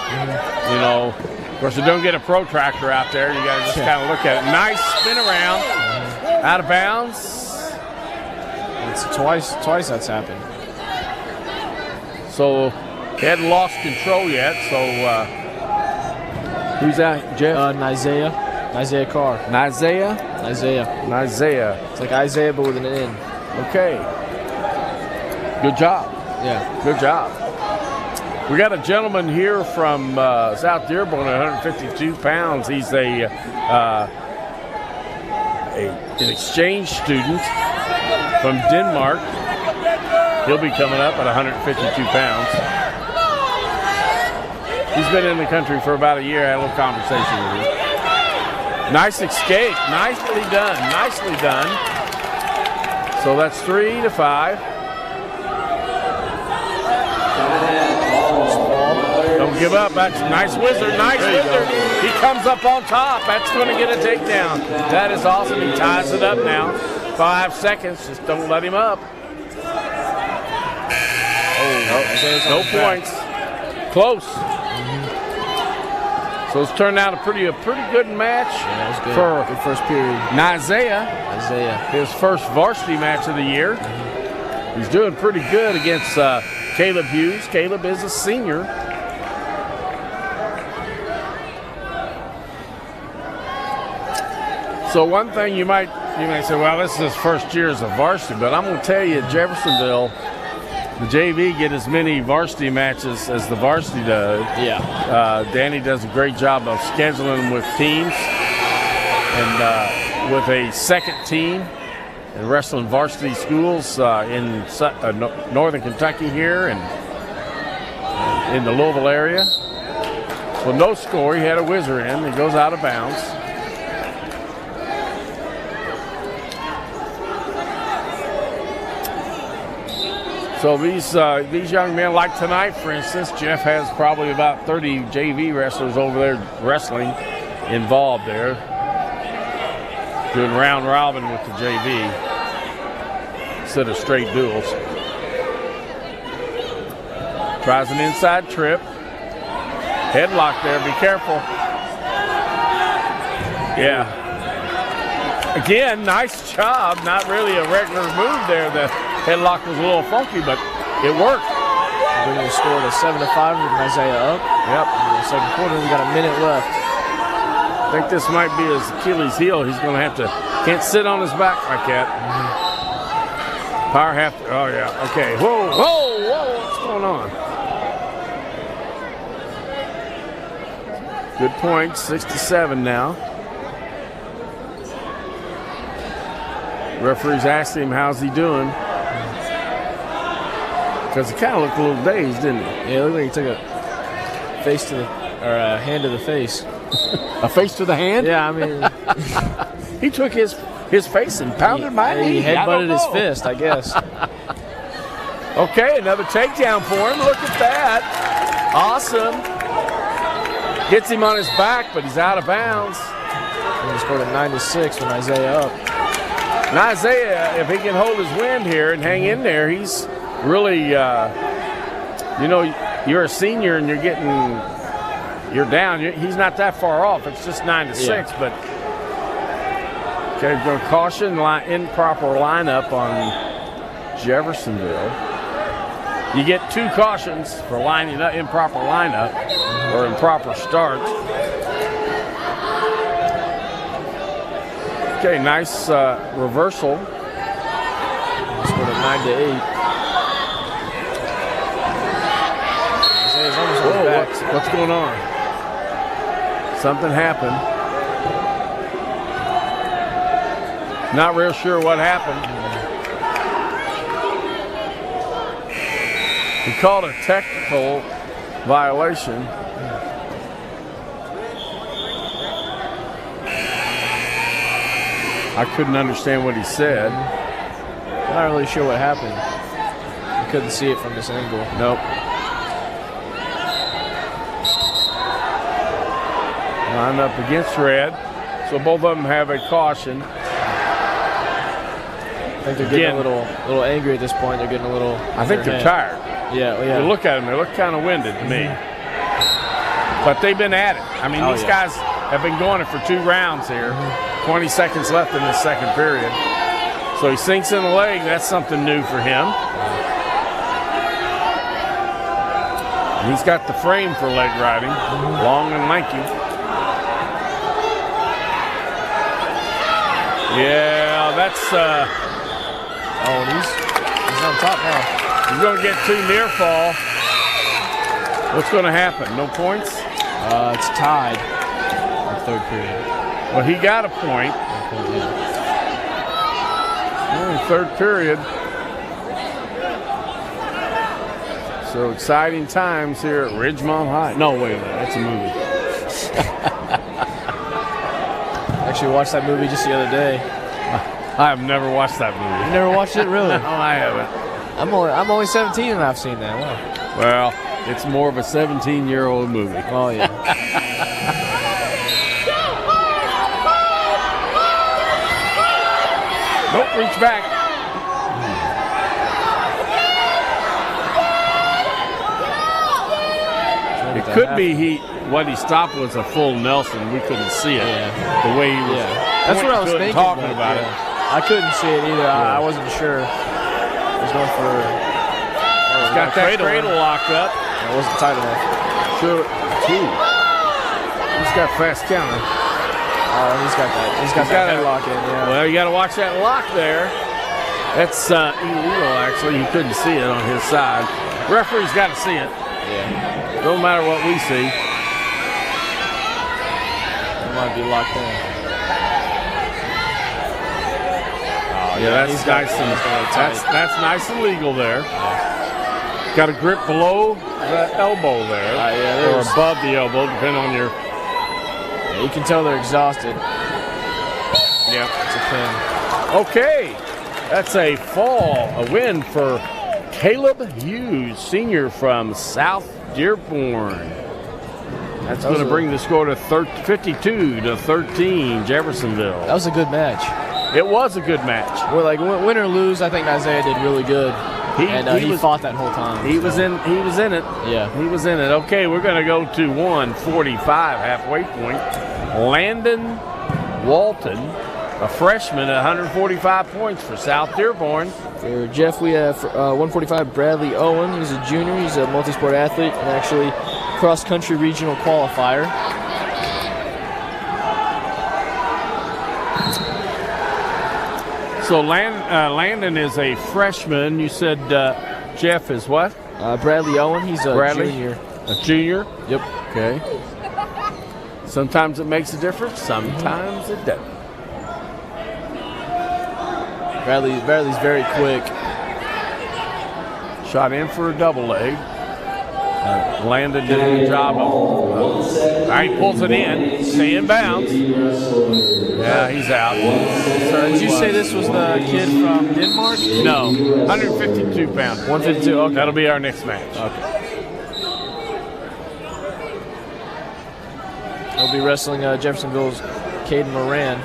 You know, of course, you don't get a protractor out there. You got to just kind of look at it. Nice spin around, out of bounds. It's twice that's happened. So he hadn't lost control yet. So who's that, Jeff? Isaiah Carr. Isaiah. It's like Isaiah, but with an N. Okay. Good job. Yeah. Good job. We got a gentleman here from South Dearborn at 152 pounds. He's an exchange student from Denmark. He'll be coming up at 152 pounds. He's been in the country for about a year. I had a little conversation with him. Nice escape. Nicely done. Nicely done. So that's 3-5. Don't give up. That's nice wizard. Nice wizard. He comes up on top. That's going to get a takedown. That is awesome. He ties it up now. 5 seconds. Just don't let him up. No points. Close. So it's turned out a pretty good match for good first period. Isaiah. His first varsity match of the year. He's doing pretty good against Caleb Hughes. Caleb is a senior. So one thing you might say, well, this is his first year as a varsity, but I'm going to tell you, at Jeffersonville, the JV get as many varsity matches as the varsity does. Yeah. Danny does a great job of scheduling them with teams and with a second team and wrestling varsity schools in northern Kentucky here and in the Louisville area. Well, no score. He had a whizzer in. He goes out of bounds. So these young men, like tonight, for instance, Jeff has probably about 30 JV wrestlers over there wrestling involved there, doing round robin with the JV instead of straight duels. Tries an inside trip. Headlock there, be careful. Yeah. Again, nice job. Not really a regular move there. The headlock was a little funky, but it worked. Bringing the score to 7-5 with Isaiah up. Yep. In the second quarter, we got a minute left. I think this might be his Achilles heel. He's going to have to, can't sit on his back like that. Power half, oh yeah, okay. Whoa, what's going on? Good point, 6-7 now. Referee's asked him, how's he doing? Because he kind of looked a little dazed, didn't he? Yeah, it looked like he took a hand to the face. A face to the hand? Yeah, I mean, he took his face and pounded my knee. He headbutted his fist, I guess. Okay, another takedown for him. Look at that. Awesome. Gets him on his back, but he's out of bounds. And he scored a 9-6 when Isaiah up. And Isaiah, if he can hold his wind here and hang in there, he's really, you're a senior and you're down. He's not that far off. It's just 9-6, but okay, we're going to caution improper lineup on Jeffersonville. You get 2 cautions for lining up, improper lineup or improper start. Okay, nice reversal. Scored a 9-8. Isaiah's almost on his back. What's going on? Something happened. Not real sure what happened. He called a technical violation. I couldn't understand what he said. I'm not really sure what happened. I couldn't see it from this angle. Nope. Line up against red. So both of them have a caution. I think they're getting a little angry at this point. They're getting a little. I think they're tired. Yeah. You look at them; they look kind of winded to me. But they've been at it. I mean, these guys have been going it for 2 rounds here. 20 seconds left in the second period. So he sinks in the leg. That's something new for him. And he's got the frame for leg riding, long and lanky. Yeah, that's. He's on top now. He's going to get 2 near fall. What's going to happen? No points? It's tied in the third period. Well, he got a point. Third period. So exciting times here at Ridgemont High. No, wait a minute. That's a movie. Actually watched that movie just the other day. I have never watched that movie. You never watched it, really? No, I haven't. I'm only 17 and I've seen that. Wow. Well, it's more of a 17-year-old movie. Oh yeah. Don't reach back. It could be what he stopped was a full Nelson. We couldn't see it. The way he was. That's what I was thinking. Talking about it. I couldn't see it either. I wasn't sure. He was going for. He's got that cradle locked up. It wasn't tight enough. Sure. 2. He's got fast counter. Oh, he's got that. He's got that headlock in. Yeah. Well, you got to watch that lock there. That's illegal. Actually, he couldn't see it on his side. Referee's got to see it. Yeah. No matter what we see. It might be locked in. Yeah, that's nice and that's nice and legal there. Got a grip below the elbow there, or above the elbow, depending on your. Yeah, you can tell they're exhausted. Yep, it's a pin. Okay, that's a win for Caleb Hughes, senior from South Dearborn. That's going to bring the score to 52-13, Jeffersonville. That was a good match. It was a good match. Well, like win or lose, I think Isaiah did really good. He fought that whole time. He was in it. Yeah. He was in it. Okay, we're going to go to 145 halfway point. Landon Walton, a freshman, 145 points for South Dearborn. For Jeff, we have 145 Bradley Owen. He's a junior. He's a multi-sport athlete and actually cross-country regional qualifier. So Landon is a freshman. You said Jeff is what? Bradley Owen. He's a junior. A junior? Yep. Okay. Sometimes it makes a difference. Sometimes it doesn't. Bradley's very quick. Shot in for a double leg. Landon did a good job of all right, pulls it in. Stay in bounds. Yeah, he's out. Did you say this was the kid from Denmark? No, 152 pounds. 152, okay. That'll be our next match. Okay. He'll be wrestling Jeffersonville's Caden Moran.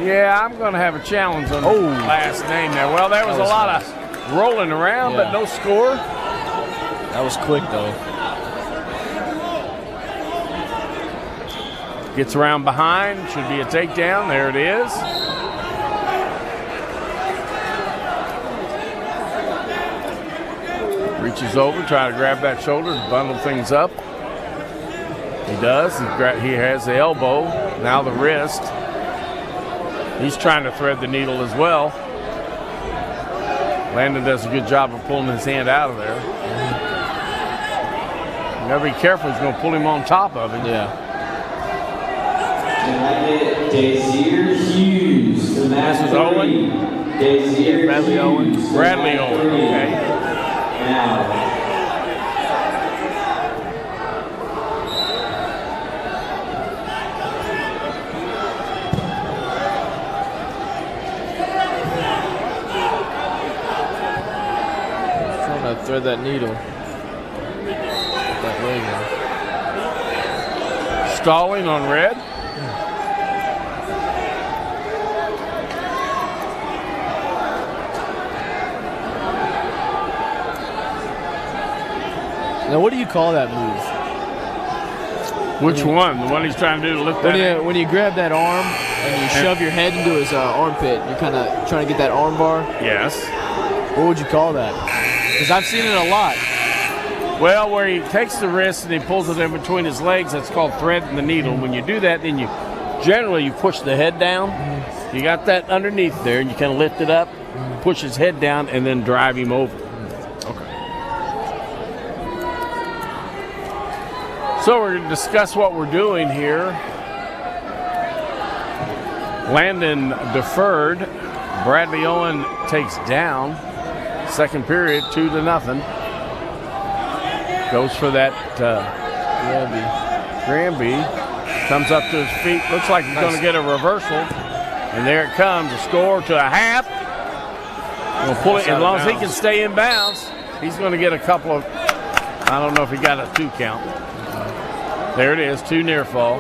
Yeah, I'm going to have a challenge on the last name there. Well, there was a lot of rolling around, but no score. That was quick, though. Gets around behind. Should be a takedown. There it is. Reaches over, try to grab that shoulder, bundle things up. He does. He has the elbow, now the wrist. He's trying to thread the needle as well. Landon does a good job of pulling his hand out of there. You gotta be careful, he's gonna pull him on top of him. Yeah. Desir Hughes. This is Owen. Bradley Owen. Bradley Owen, okay. Now. Thread that needle. That leg in. Stalling on red. Now, what do you call that move? Which one? The one he's trying to do to lift that? When you grab that arm and you shove your head into his armpit, you're kind of trying to get that arm bar. Yes. What would you call that? Because I've seen it a lot. Well, where he takes the wrist and he pulls it in between his legs, that's called threading the needle. When you do that, then you push the head down. Mm-hmm. You got that underneath there, and you kind of lift it up, push his head down, and then drive him over. Okay. So we're going to discuss what we're doing here. Landon deferred. Bradley Owen takes down. Second period, 2-0. Goes for that Granby. Comes up to his feet. Looks like he's going to get a reversal. And there it comes. A score to a half. We'll pull it, as long as he can stay in bounds. He's going to get a couple of, I don't know if he got a 2 count. There it is, 2 near fall.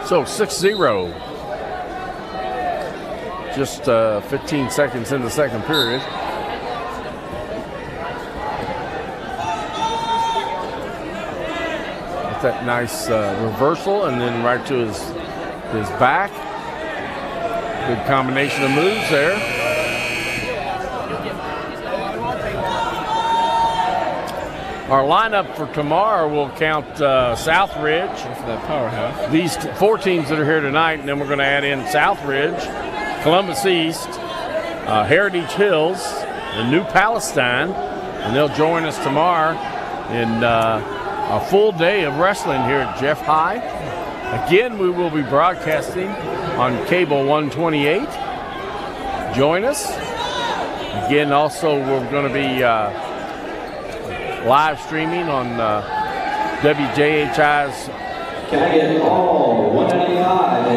So 6-0. Just 15 seconds in the second period. With that nice reversal and then right to his back. Good combination of moves there. Our lineup for tomorrow will count Southridge for that power half. These 4 teams that are here tonight, and then we're going to add in Southridge, Columbus East, Heritage Hills, and New Palestine, and they'll join us tomorrow in a full day of wrestling here at Jeff High. Again, we will be broadcasting on cable 128. Join us. Again, also we're going to be live streaming on WJHI's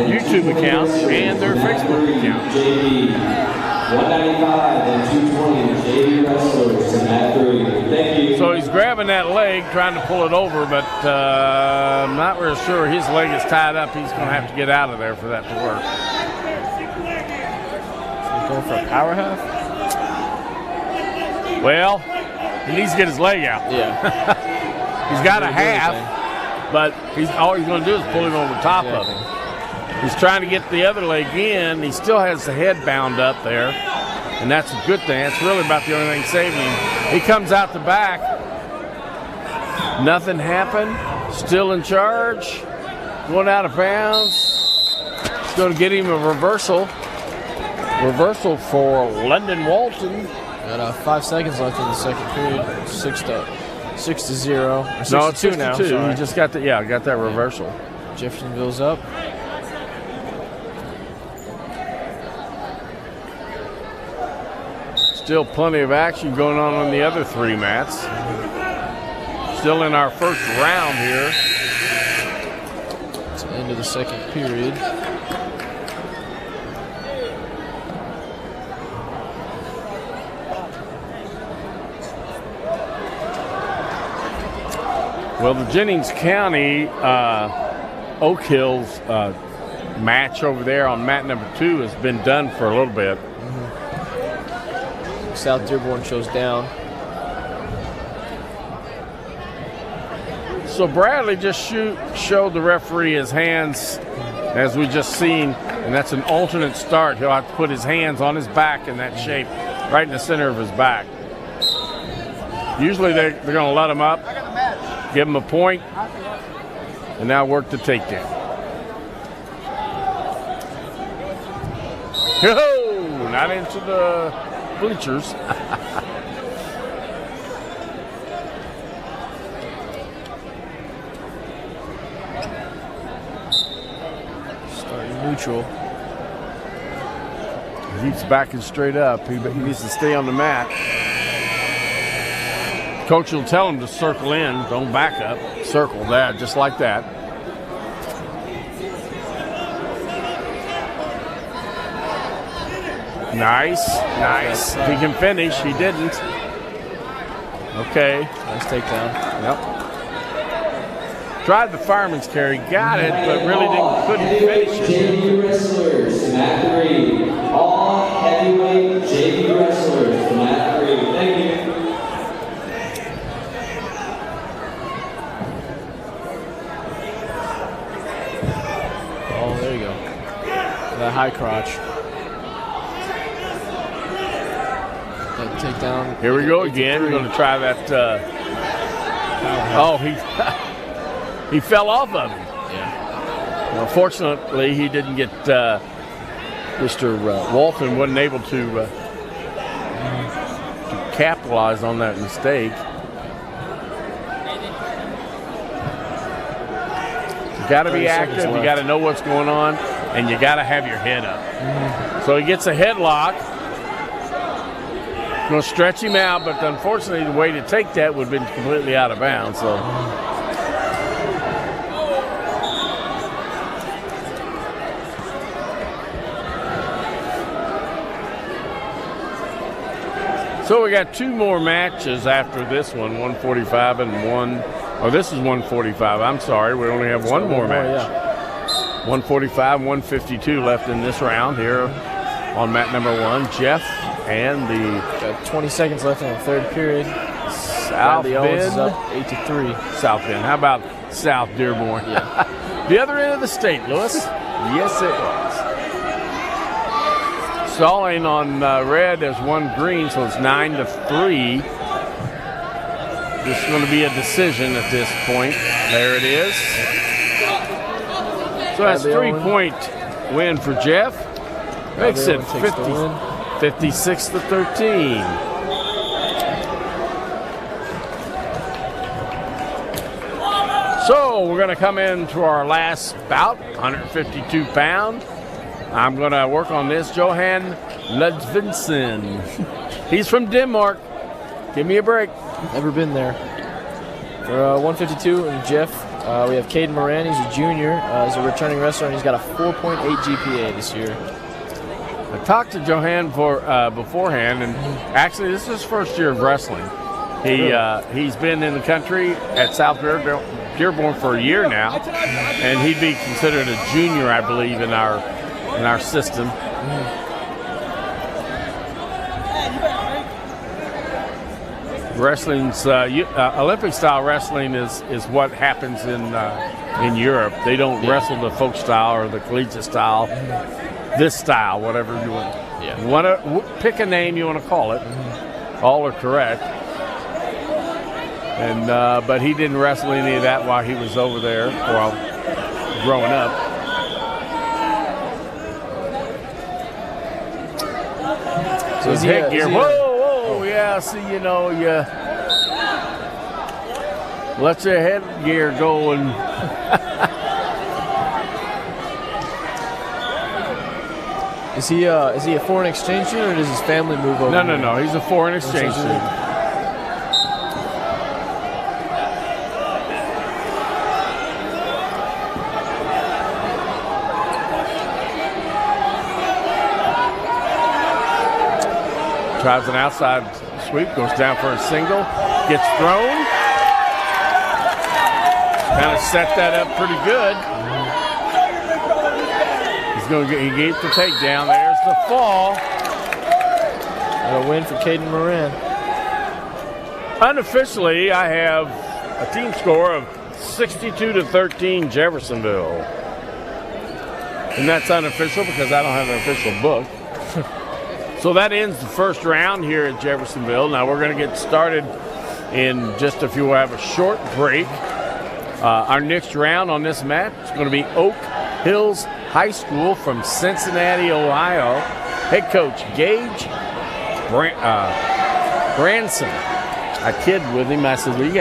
YouTube account and their Facebook account. 195 and 220 JV wrestlers in that 3. Thank you. So he's grabbing that leg, trying to pull it over, but I'm not real sure. His leg is tied up. He's going to have to get out of there for that to work. So he's going for a power half? Well, he needs to get his leg out. Yeah. He's got a half, but all he's going to do is pull him over top of him. He's trying to get the other leg in. He still has the head bound up there, and that's a good thing. That's really about the only thing saving him. He comes out the back. Nothing happened. Still in charge. Going out of bounds. It's going to get him a reversal. Reversal for London Walton. Got 5 seconds left in the second period. 6-0. 6-0. Or 6 No, it's 2 now. 6-2. Sorry. He just got that reversal. Jeffersonville's up. Still plenty of action going on the other 3 mats. Still in our first round here. It's the end of the second period. Well, the Jennings County Oak Hills match over there on mat number 2 has been done for a little bit. South Dearborn shows down. So Bradley just showed the referee his hands, as we just seen, and that's an alternate start. He'll have to put his hands on his back in that shape, right in the center of his back. Usually they're going to let him up, give him a point, and now work the takedown. Oh, not into the bleachers. Starting neutral. He's backing straight up. He needs to stay on the mat. Coach will tell him to circle in. Don't back up. Circle that, just like that. Nice, nice. If he can finish, he didn't. Okay. Nice takedown. Yep. Tried the fireman's carry, got it, but really couldn't finish it. JV wrestlers, mat 3. All heavyweight JV wrestlers, mat 3. Thank you. Oh, there you go. That high crotch. That takedown. Here we go again. We're going to try that. He fell off of him. Yeah. Well, fortunately, he didn't get Mr. Walton wasn't able to capitalize on that mistake. You got to be active. You got to know what's going on, and you got to have your head up. So he gets a headlock. Going to stretch him out, but unfortunately, the way to take that would have been completely out of bounds. So we got 2 more matches after this one, 145 and one. Oh, this is 145. I'm sorry, we only have one more match. 145, 152 left in this round here on mat number 1. Jeff and the Got 20 seconds left in the third period. South Bend is Bend. up 8-3. South Bend. How about South Dearborn? Yeah. The other end of the state, Lewis. Yes, it was. Stalling on red as 1 green, so it's 9-3. This is going to be a decision at this point. There it is. So that's 3-point win for Jeff. Makes it 56-13. So we're going to come into our last bout, 152 pound. I'm going to work on this, Johan Ludvigsen. He's from Denmark. Give me a break. Never been there. For 152 and Jeff, we have Caden Moran. He's a junior. He's a returning wrestler, and he's got a 4.8 GPA this year. I talked to Johan beforehand, and actually this is his first year of wrestling. He's been in the country at South Dearborn for a year now, and he'd be considered a junior, I believe, in our system. Wrestling's Olympic style wrestling is what happens in Europe. They don't wrestle the folk style or the collegiate style. This style, whatever you want. Yeah. You want to pick a name you want to call it. All are correct. And but he didn't wrestle any of that while he was over there, while growing up. So His headgear. Whoa, yeah. See, Let your headgear go and Is he a foreign exchange student, or does his family move over? No. He's a foreign exchange student. Tries an outside sweep, goes down for a single, gets thrown. Kind of set that up pretty good. He gets the takedown. There's the fall. And a win for Caden Moran. Unofficially, I have a team score of 62-13 Jeffersonville. And that's unofficial because I don't have an official book. So that ends the first round here at Jeffersonville. Now we're going to get started in just a few. We'll have a short break. Our next round on this match is going to be Oak Hills High School from Cincinnati, Ohio. Head coach Gage Branson. I kid with him. I said, well, you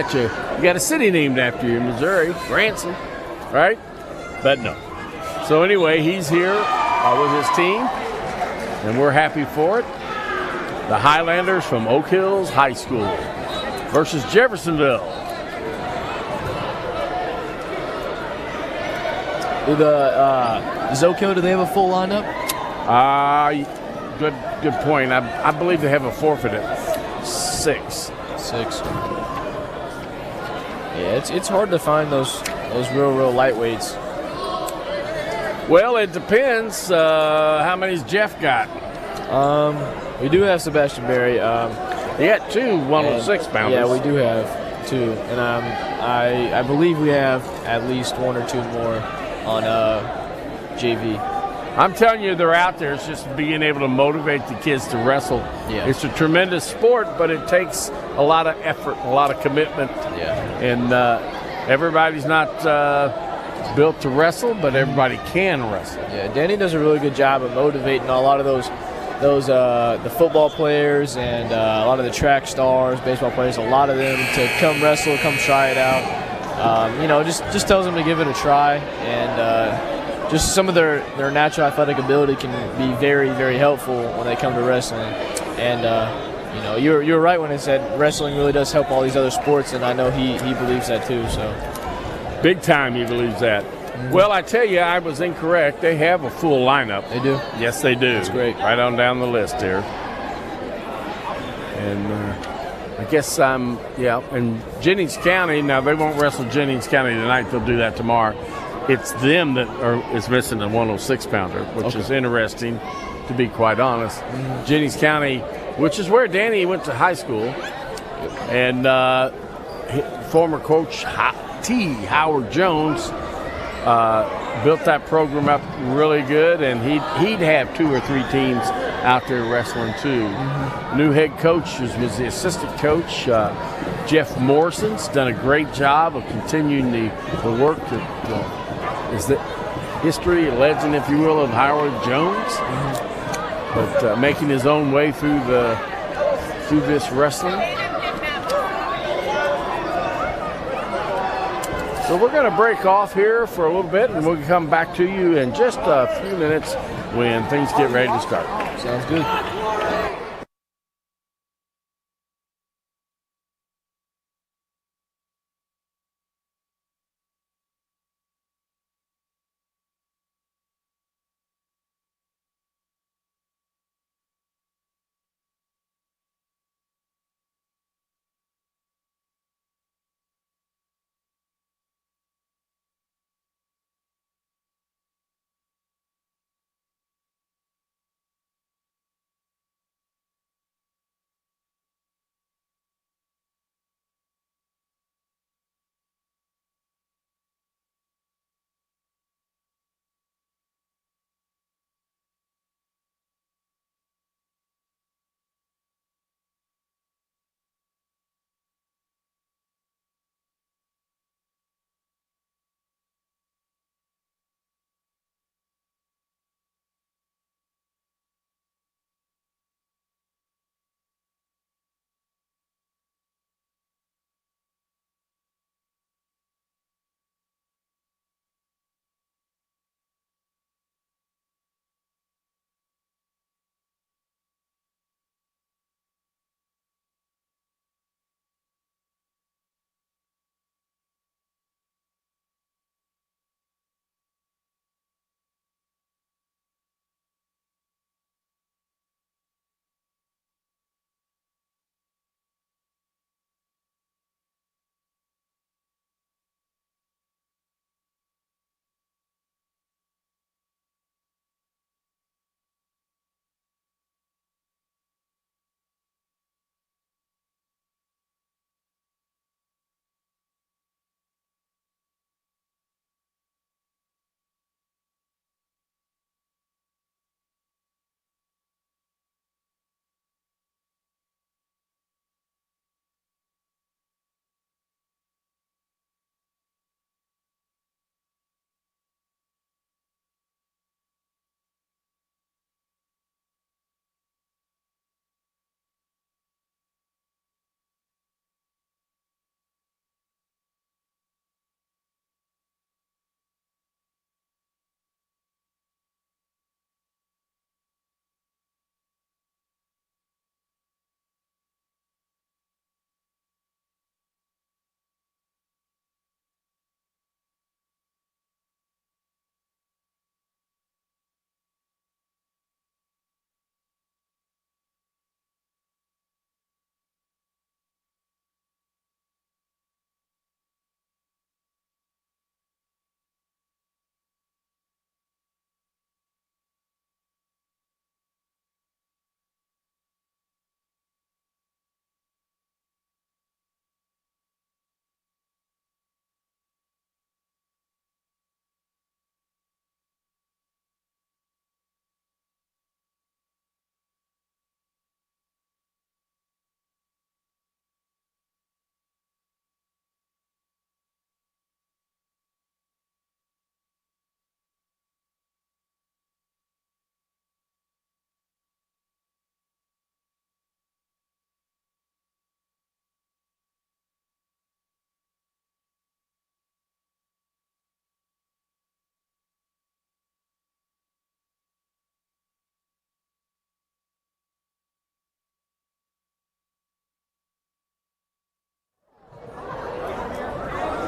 got a city named after you in Missouri, Branson, right? But no. So anyway, he's here with his team, and we're happy for it. The Highlanders from Oak Hills High School versus Jeffersonville. Does Oak Hill, do they have a full lineup? Good point. I believe they have a forfeit at 6. Yeah, it's hard to find those real lightweights. Well, it depends. How many's Jeff got? We do have Sebastian Berry. He got 2 106 pounders. Yeah, we do have 2, and I believe we have at least 1 or 2 more on JV. I'm telling you, they're out there. It's just being able to motivate the kids to wrestle. Yeah. It's a tremendous sport, but it takes a lot of effort, a lot of commitment. Yeah. And everybody's not built to wrestle, but everybody can wrestle. Yeah, Danny does a really good job of motivating a lot of those the football players and a lot of the track stars, baseball players, a lot of them to come wrestle, come try it out. Just tells them to give it a try, and just some of their natural athletic ability can be very, very helpful when they come to wrestling. And you're right when I said wrestling really does help all these other sports, and I know he believes that too. So big time, he believes that. Mm-hmm. Well, I tell you, I was incorrect. They have a full lineup. They do. Yes, they do. That's great. Right on down the list here. And I guess and Jennings County, now they won't wrestle Jennings County tonight. They'll do that tomorrow. It's them that is missing a 106 pounder, which is interesting, to be quite honest. Mm-hmm. Jennings County, which is where Danny went to high school, and former coach T. Howard Jones built that program up really good, and he'd have 2 or 3 teams out there wrestling too. Mm-hmm. New head coach was the assistant coach. Jeff Morrison's done a great job of continuing the work that is the history, legend, if you will, of Howard Jones, but making his own way through this wrestling. So we're going to break off here for a little bit, and we'll come back to you in just a few minutes when things get ready to start. Sounds good.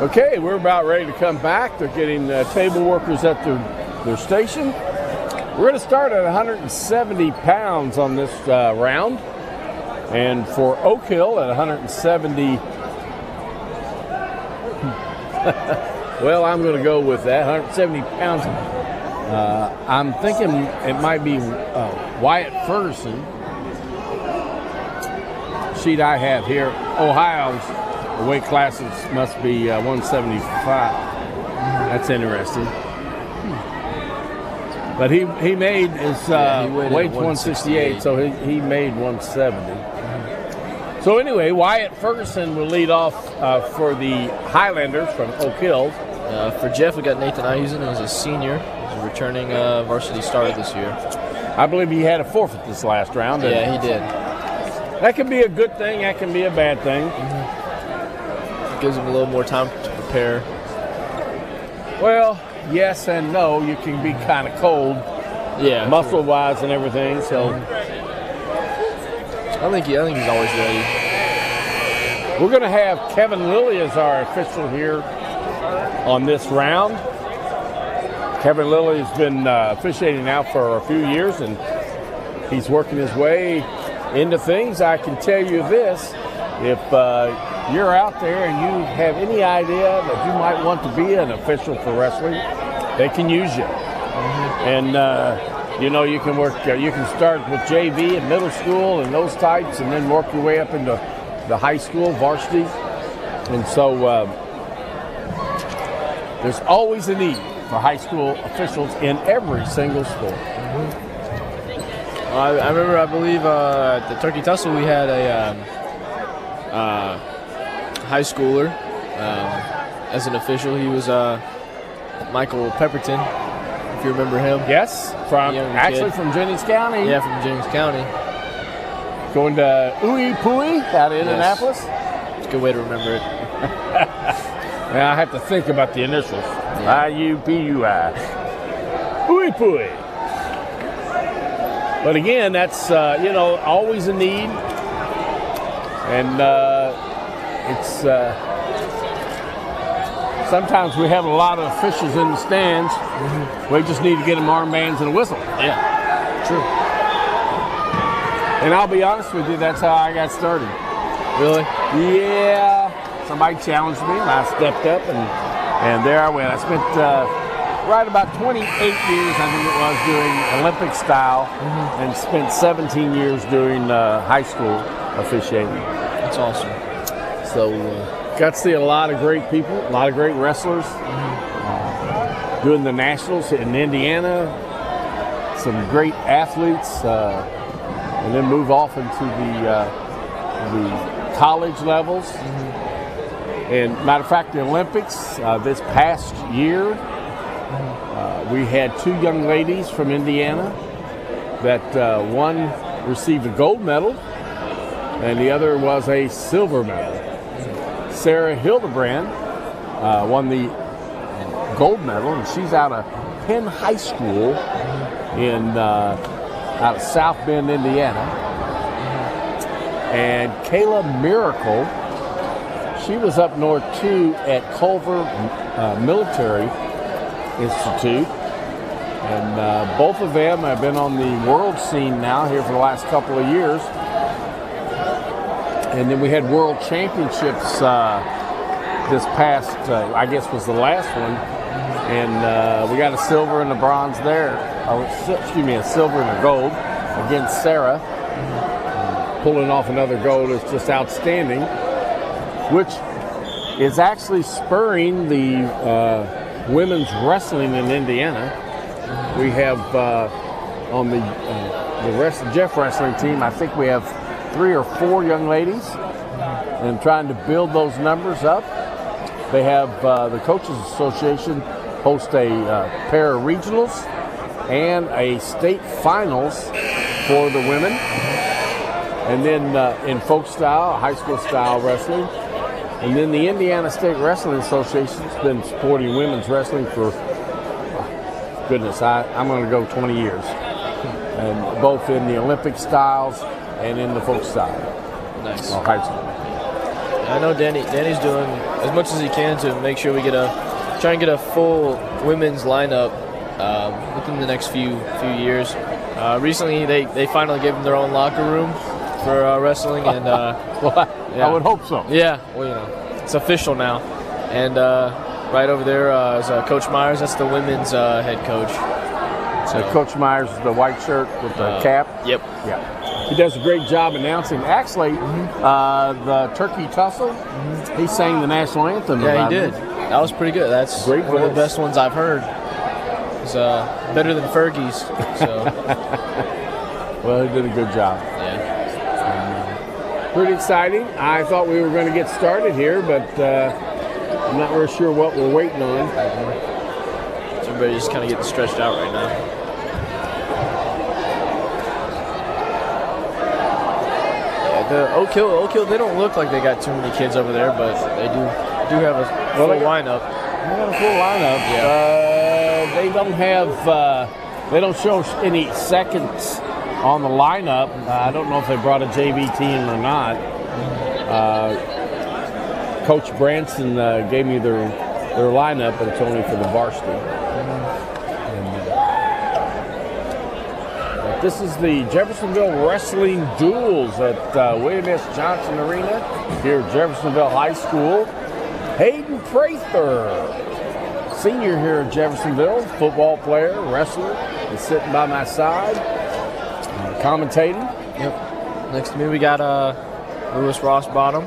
Okay, we're about ready to come back. They're getting table workers at their station. We're going to start at 170 pounds on this round. And for Oak Hill at 170, well, I'm going to go with that, 170 pounds. I'm thinking it might be Wyatt Ferguson. Sheet I have here, Ohio's weight classes must be 175. That's interesting. But he made his weight 168, so he made 170. So anyway, Wyatt Ferguson will lead off for the Highlanders from Oak Hill. For Jeff, we got Nathan Eisen. He's a senior. He's a returning varsity starter this year. I believe he had a forfeit this last round. Yeah, he did. That can be a good thing. That can be a bad thing. Gives him a little more time to prepare. Well, yes and no. You can be kind of cold, muscle-wise and everything. So I think he's always ready. We're going to have Kevin Lilly as our official here on this round. Kevin Lilly has been officiating now for a few years, and he's working his way into things. I can tell you this, if you're out there and you have any idea that you might want to be an official for wrestling, they can use you. And you can work, you can start with JV in middle school and those types, and then work your way up into the high school, varsity. And so there's always a need for high school officials in every single sport. I remember, I believe, at the Turkey Tussle, we had a high schooler as an official. He was Michael Pepperton, if you remember him. Yes, from Jennings County. Yeah, from Jennings County. Going to Ooey Pooey out of Indianapolis. It's a good way to remember it. Now I have to think about the initials. IUPUI. Ooey Pooey. But again, that's always a need, and it's sometimes we have a lot of officials in the stands. We just need to get them armbands and a whistle. Yeah, true. And I'll be honest with you, that's how I got started. Really? Yeah. Somebody challenged me, and I stepped up, and there I went. I spent right about 28 years, I think it was, doing Olympic style, and spent 17 years doing high school officiating. That's awesome. So got to see a lot of great people, a lot of great wrestlers, doing the nationals in Indiana, some great athletes, and then move off into the college levels. And matter of fact, the Olympics this past year, we had two young ladies from Indiana that one received a gold medal and the other was a silver medal. Sarah Hildebrand won the gold medal, and she's out of Penn High School out of South Bend, Indiana. And Kayla Miracle, she was up north too at Culver Military Institute, and both of them have been on the world scene now here for the last couple of years. And then we had world championships this past, I guess was the last one, and we got a silver and a bronze there. A silver and a gold against Sarah. Pulling off another gold is just outstanding, which is actually spurring the women's wrestling in Indiana. We have on the Jeff wrestling team, I think we have 3 or 4 young ladies, and trying to build those numbers up. They have the Coaches Association host a pair of regionals and a state finals for the women. And then in folk style, high school style wrestling. And then the Indiana State Wrestling Association has been supporting women's wrestling for, I'm going to go 20 years. And both in the Olympic styles and in the folk style. Nice. High school. I know Danny's doing as much as he can to make sure we try and get a full women's lineup within the next few years. Recently, they finally gave them their own locker room for wrestling, and I would hope so. Yeah, well, it's official now. And right over there is Coach Myers. That's the women's head coach. So Coach Myers is the white shirt with the cap. Yep. Yeah. He does a great job announcing. Actually, the Turkey Tussle, he sang the national anthem. Yeah, he did. That was pretty good. That's great one of the best ones I've heard. It's better than Fergie's. So. Well, he did a good job. Yeah. Pretty exciting. I thought we were going to get started here, but I'm not really sure what we're waiting on. So everybody's just kind of getting stretched out right now. The Oak Hill, they don't look like they got too many kids over there, but they do have a full lineup. They got a full lineup. Yeah. They don't show any seconds on the lineup. I don't know if they brought a JV team or not. Coach Branson gave me their lineup, but it's only for the varsity. This is the Jeffersonville Wrestling Duels at William S. Johnson Arena here at Jeffersonville High School. Hayden Prather, senior here at Jeffersonville, football player, wrestler, is sitting by my side, commentating. Yep. Next to me we got Lewis Rossbottom.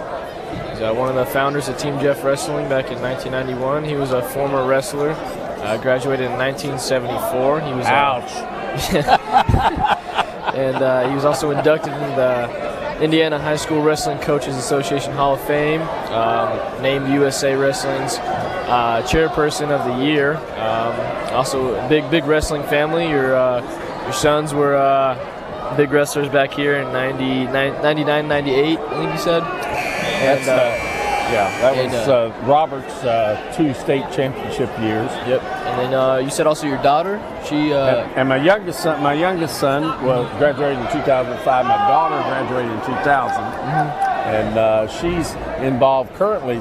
He's one of the founders of Team Jeff Wrestling back in 1991. He was a former wrestler, graduated in 1974. He was and he was also inducted into the Indiana High School Wrestling Coaches Association Hall of Fame, named USA Wrestling's chairperson of the year. Also a big wrestling family. Your sons were big wrestlers back here in 99, 98, I think you said. And that was Robert's 2 state championship years. Yep. And then you said also your daughter. She and my youngest son graduated in 2005. My daughter graduated in 2000, and she's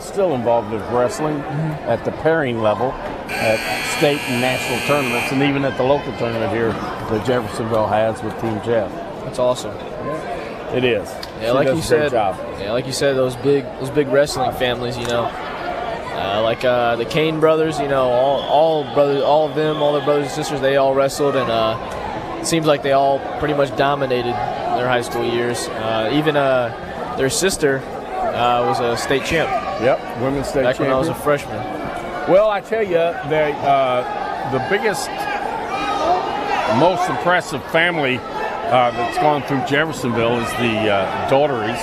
still involved with wrestling at the pairing level at state and national tournaments, and even at the local tournament here that Jeffersonville has with Team Jeff. That's awesome. Yeah. It is. Yeah, like you said. Yeah, like you said, those big wrestling families. Like the Kane brothers. All of them, all their brothers and sisters, they all wrestled, and it seems like they all pretty much dominated their high school years. Even their sister was a state champ. Yep, women's state champion. Back when I was a freshman. Well, I tell you, the biggest, most impressive family that's gone through Jeffersonville is the Daughteries.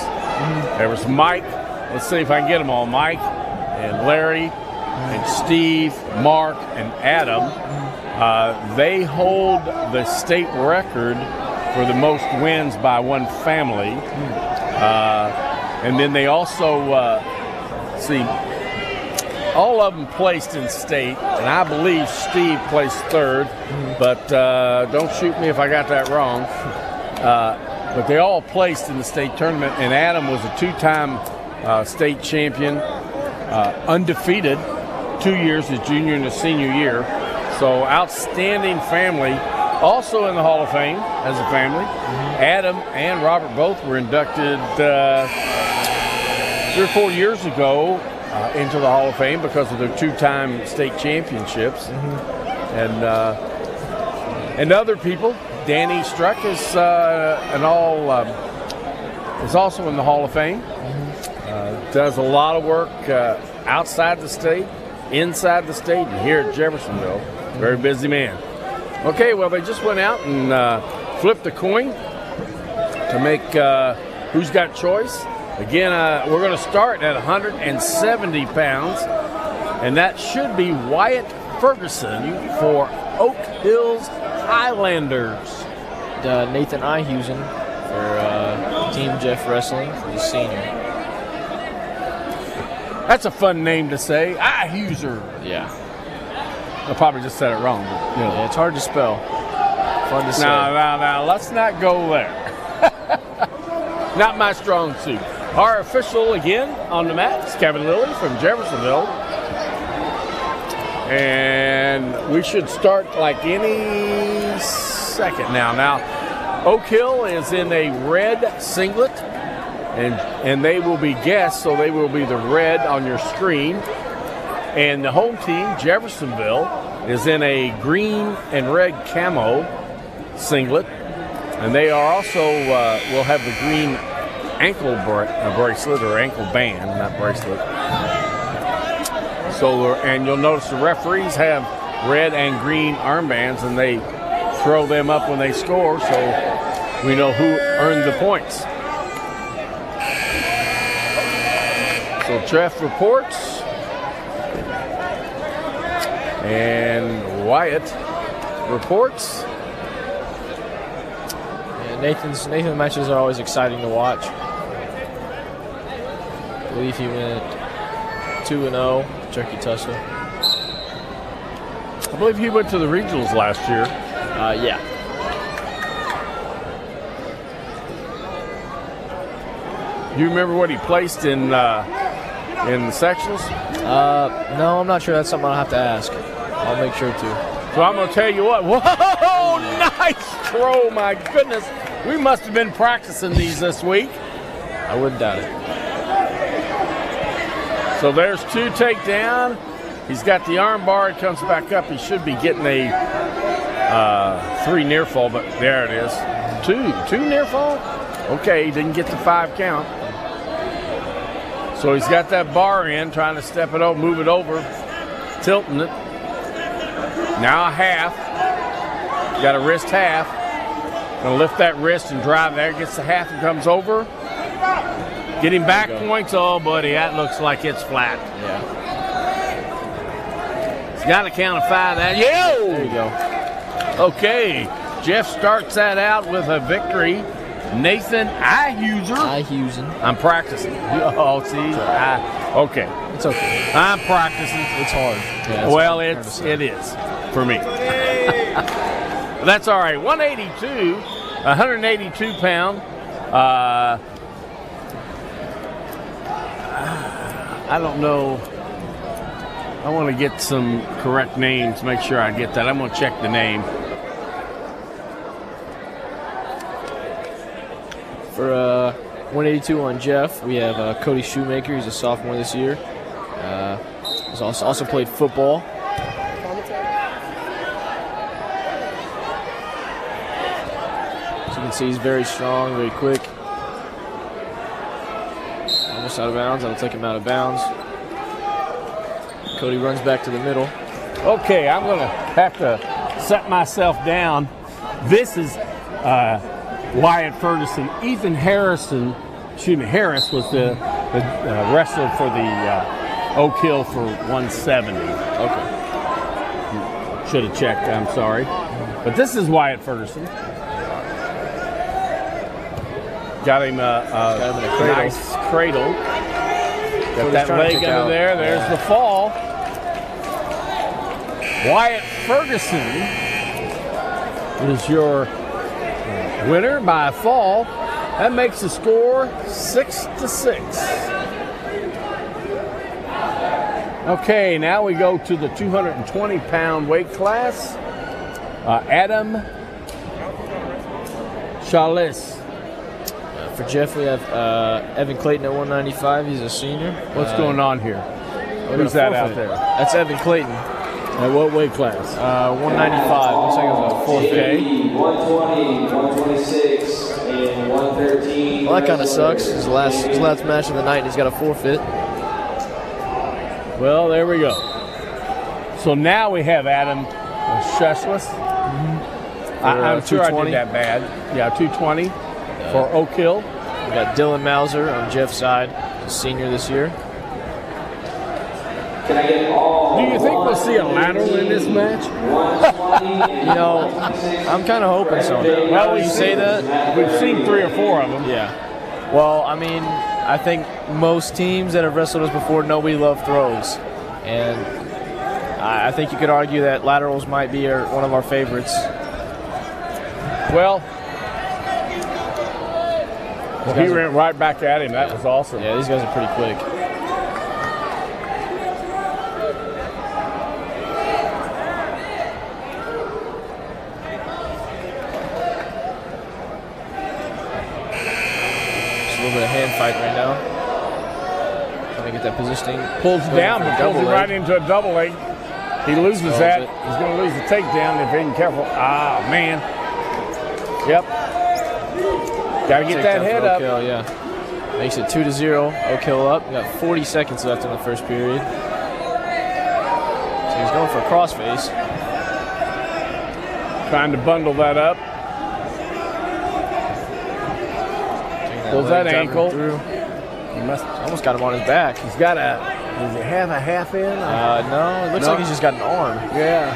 There was Mike. Let's see if I can get them all. Mike and Larry and Steve, Mark, and Adam. They hold the state record for the most wins by one family. And then they also, all of them placed in state, and I believe Steve placed 3rd, but don't shoot me if I got that wrong. But they all placed in the state tournament, and Adam was a 2-time state champion, undefeated 2 years, his junior and his senior year. So outstanding family, also in the Hall of Fame as a family. Adam and Robert both were inducted 3 or 4 years ago into the Hall of Fame because of their 2-time state championships. And other people. Danny Strzok is also in the Hall of Fame. Does a lot of work outside the state, inside the state, and here at Jeffersonville. Very busy man. Okay, well, they just went out and flipped a coin to make who's got choice. Again, we're going to start at 170 pounds, and that should be Wyatt Ferguson for Oak Hills Highlanders. Nathan Ihusen for Team Jeff Wrestling, he's senior. That's a fun name to say. Ihuser. Yeah. I probably just said it wrong. But, Yeah, it's hard to spell. Fun to say. Now, let's not go there. Not my strong suit. Our official again on the mat is Kevin Lilly from Jeffersonville. And we should start like any second now. Now, Oak Hill is in a red singlet, and they will be guests, so they will be the red on your screen. And the home team, Jeffersonville, is in a green and red camo singlet. And they are also, will have the green ankle bracelet or ankle band, not bracelet. So, and you'll notice the referees have red and green armbands, and they throw them up when they score, so we know who earned the points. So Jeff reports, and Wyatt reports. Yeah, Nathan's matches are always exciting to watch. I believe he went 2-0, Turkey Tussle. I believe he went to the regionals last year. Yeah. Do you remember what he placed in the sectionals? No, I'm not sure. That's something I'll have to ask. I'll make sure to. So I'm going to tell you what. Whoa, nice throw, my goodness. We must have been practicing these this week. I wouldn't doubt it. So there's 2 takedown. He's got the arm bar. It comes back up. He should be getting a 3 near fall, but there it is. 2 near fall? Okay, he didn't get the 5 count. So he's got that bar in, trying to step it over, move it over, tilting it. Now a half. Got a wrist half. Gonna lift that wrist and drive there. Gets the half and comes over. Getting back points. Oh, buddy, that looks like it's flat. Yeah. He's got a count of 5. That. Yo! There you go. Okay. Jeff starts that out with a victory. Nathan Ihuser. I'm practicing. Oh, see? Okay. It's okay. I'm practicing. It's hard. Yeah, well, it is for me. That's all right. 182 pound. I don't know. I want to get some correct names, make sure I get that. I'm going to check the name. For 182 on Jeff, we have Cody Shoemaker. He's a sophomore this year. He's also played football. As you can see, he's very strong, very quick. Almost out of bounds. That'll take him out of bounds. Cody runs back to the middle. Okay, I'm going to have to set myself down. This is Wyatt Ferguson. Ethan Harris was the wrestler for the Oak Hill for 170. Okay. Should have checked, I'm sorry. But this is Wyatt Ferguson. Got him a nice cradle. Got that leg under there. There's the fall. Wyatt Ferguson is your winner by a fall. That makes the score 6-6. Okay, now we go to the 220-pound weight class. Adam Chalice. For Jeff, we have Evan Clayton at 195. He's a senior. What's going on here? Who's that out there? That's Evan Clayton. At what weight class? 195. Looks like it was a 4K. 120, 126, and 113. Well, that kind of sucks. His last match of the night, and he's got a forfeit. Well, there we go. So now we have Adam Sheshless. I'm sure I did that bad. Yeah, 220 for Oak Hill. We got Dylan Mauser on Jeff's side, a senior this year. Can I get all? Do you think we'll see a lateral in this match? You know, I'm kind of hoping so. Well, you say that. We've seen 3 or 4 of them. Yeah. Well, I mean, I think most teams that have wrestled us before know we love throws. And I think you could argue that laterals might be one of our favorites. Well, Well, he ran right back at him. That was awesome. Yeah, these guys are pretty quick. Just a little bit of hand fight right now. Trying to get that positioning. Pulls down, but pulls him right into a double leg. He loses that. He's going to lose the takedown if he ain't careful. Ah, man. Yep. Got to get that head up. Kill, yeah. Makes it 2-0. O'Kill up. We got 40 seconds left in the first period. So he's going for a crossface. Trying to bundle that up. Pulls that ankle. He must almost got him on his back. He's got a. Does he have a half in? No, it looks like he's just got an arm. Yeah.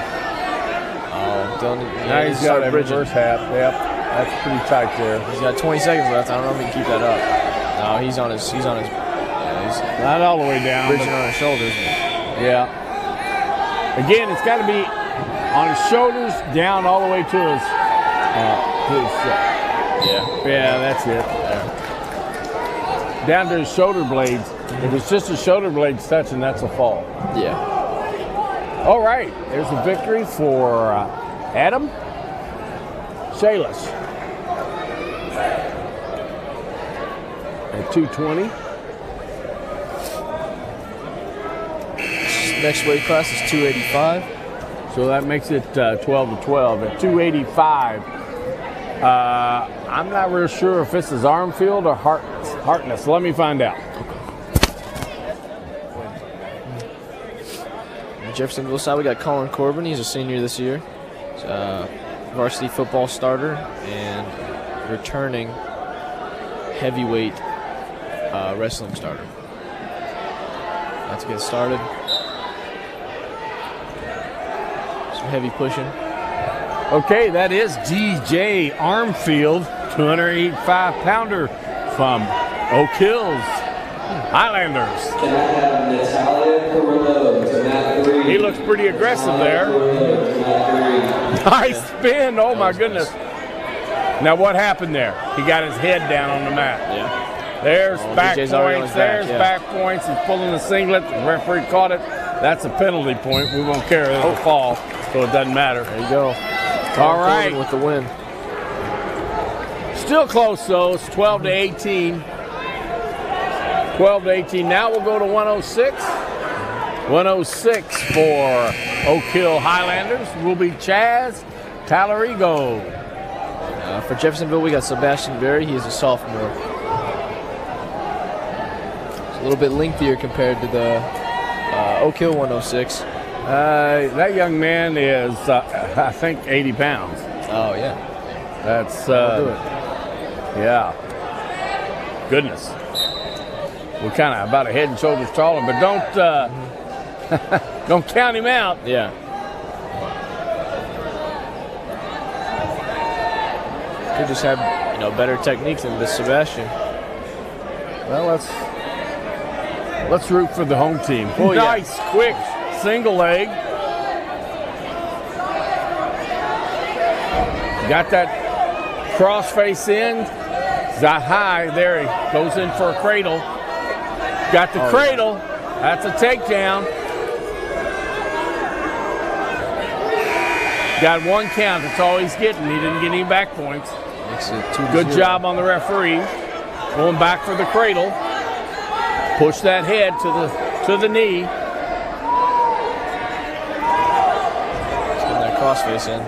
Oh, now he's got a reverse half. Yep. That's pretty tight there. He's got 20 seconds left. I don't know if he can keep that up. No, he's on his. Yeah, he's not all the way down. Bridging on his shoulders. Yeah. Again, it's got to be on his shoulders, down all the way to his. Yeah, that's it. Yeah. Down to his shoulder blades. If it's just his shoulder blades touching, that's a fall. Yeah. All right. There's a victory for Adam Shalis at 220. Next weight class is 285. So that makes it 12-12 at 285. I'm not real sure if this is Armfield or Hartness. Let me find out. On the Jeffersonville side, we got Colin Corbin. He's a senior this year. He's a varsity football starter and returning heavyweight wrestling starter. Let's get started. Some heavy pushing. Okay, that is DJ Armfield, 285-pounder from Oak Hills, Highlanders. Can I have Natalia Carrillo to mat 3? He looks pretty aggressive there. Nice spin, oh my goodness. Now what happened there? He got his head down on the mat. Yeah. There's back DJ's points, back points. He's pulling the singlet, the referee caught it. That's a penalty point. We won't care, it'll fall, so it doesn't matter. There you go. All right. With the win. Still close though. It's 12-18. 12-18. Now we'll go to 106. 106 for Oak Hill Highlanders will be Chaz Talarigo. For Jeffersonville, we got Sebastian Berry. He is a sophomore. It's a little bit lengthier compared to the Oak Hill 106. That young man is, I think, 80 pounds. Oh, yeah. That's, do it. Yeah. Goodness. We're kind of about a head and shoulders taller, but don't count him out. Yeah. Could just have, better techniques than this Sebastian. Well, let's root for the home team. Oh, nice, quick single leg. Got that crossface in. Got high. There he goes in for a cradle. Got the cradle. Yeah. That's a takedown. Got one count. That's all he's getting. He didn't get any back points. Good job on the referee. Going back for the cradle. Push that head to the knee. Getting that crossface in.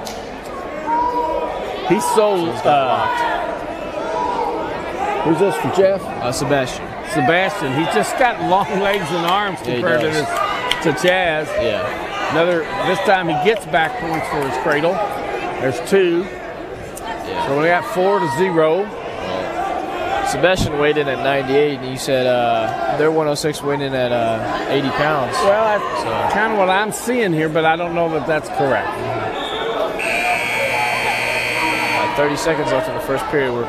He's so. Who's this for Jeff? Sebastian. He's just got long legs and arms compared to Chaz. Yeah. This time he gets back points for his cradle. There's 2. Yeah. So we got 4-0. Well, Sebastian weighed in at 98, and you said they're 106 weighed in at 80 pounds. Well, that's kind of what I'm seeing here, but I don't know that that's correct. 30 seconds left in the first period.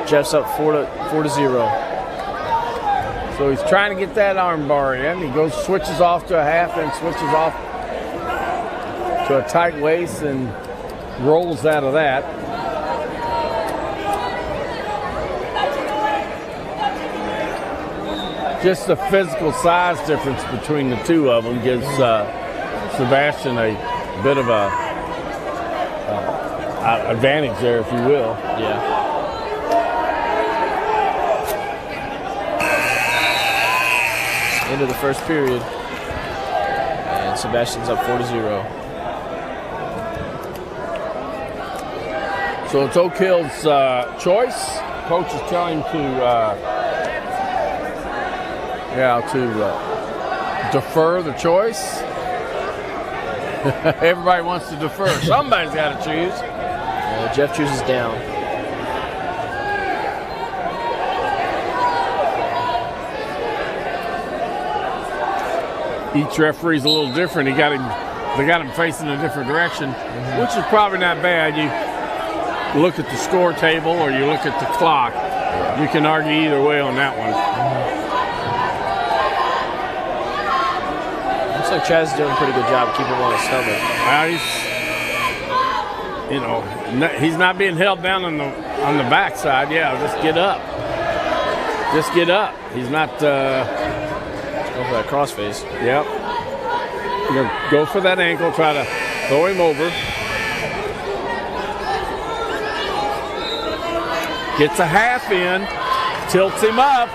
Jeff's up 4-0. So he's trying to get that arm bar in. He switches off to a half, then switches off to a tight waist and rolls out of that. just the physical size difference between the two of them gives Sebastian a bit of a advantage there, if you will. Yeah. End of the first period, and Sebastian's up 4-0. So it's Oak Hill's choice. Coach is telling him to defer the choice. Everybody wants to defer. Somebody's got to choose. Jeff chooses down. Each referee's a little different. They got him facing a different direction, which is probably not bad. You look at the score table or you look at the clock. You can argue either way on that one. Looks like Chaz is doing a pretty good job keeping him on his stomach. He's not being held down on the backside. Yeah, just get up. Just get up. He's not. Go for that crossface. Yep. Go for that ankle. Try to throw him over. Gets a half in, tilts him up.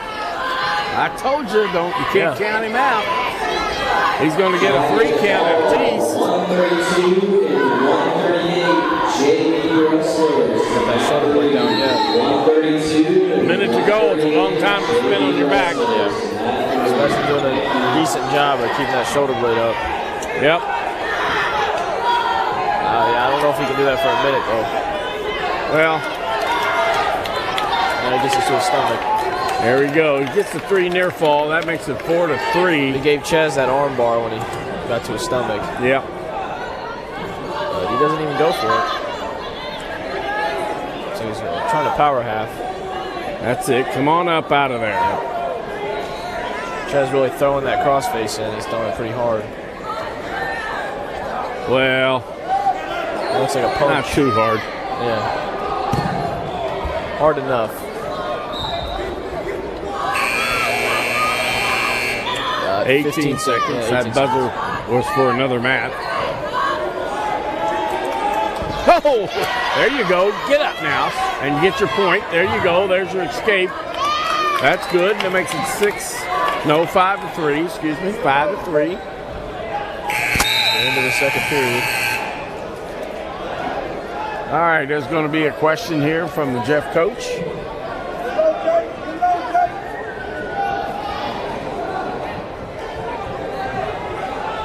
I told you, you can't count him out. He's going to get a 3 count at least. 132 and 138, JV wrestlers. Got that shoulder blade down yet. 132. A minute to go. It's a long time to spin on your back. Yeah. Especially doing a decent job of keeping that shoulder blade up. Yep. I don't know if he can do that for a minute though. Well. Now he gets it to his stomach. There we go. He gets the 3 near fall. That makes it 4-3. He gave Chaz that arm bar when he got to his stomach. Yep. But he doesn't even go for it. So he's trying to power half. That's it. Come on up out of there. Chaz really throwing that crossface in. He's throwing it pretty hard. Well, it looks like a punch. Not too hard. Yeah. Hard enough. 18 seconds. Yeah, 18 that buzzer was for another mat. Oh, there you go. Get up now and get your point. There you go. There's your escape. That's good. That makes it 5-3. Excuse me, 5-3. End of the second period. All right, there's going to be a question here from the Jeff coach.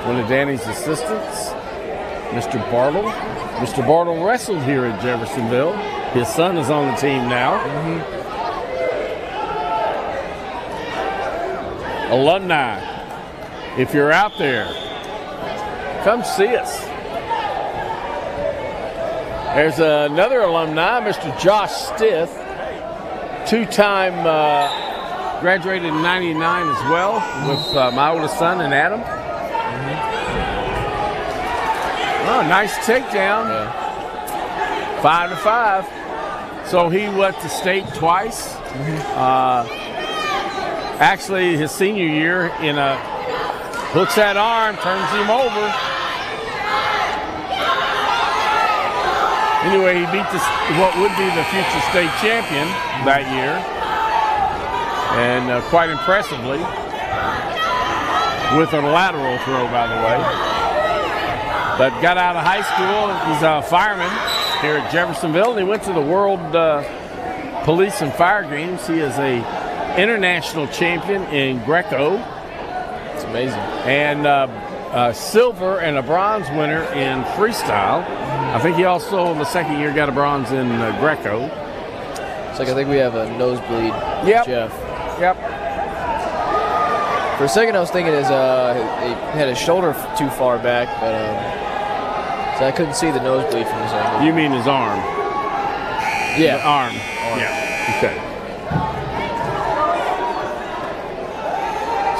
One of Danny's assistants, Mr. Bartle. Mr. Bartle wrestled here at Jeffersonville. His son is on the team now. Alumni, if you're out there, come see us. There's another alumni, Mr. Josh Stith, 2-time graduated in '99 as well with my oldest son and Adam. Oh, nice takedown. Yeah. 5-5. So he went to state twice. Actually, his senior year hooks that arm, turns him over. Anyway, he beat what would be the future state champion that year, and quite impressively, with a lateral throw, by the way. But got out of high school. He's a fireman here at Jeffersonville, and he went to the World Police and Fire Games. He is a international champion in Greco. It's amazing. And a silver and a bronze winner in freestyle. I think he also, in the second year, got a bronze in Greco. It's like I think we have a nosebleed. Yep. Jeff. Yep. For a second, I was thinking he had his shoulder too far back, but so I couldn't see the nosebleed from his angle. You mean his arm? Yeah. The arm. Yeah. Okay.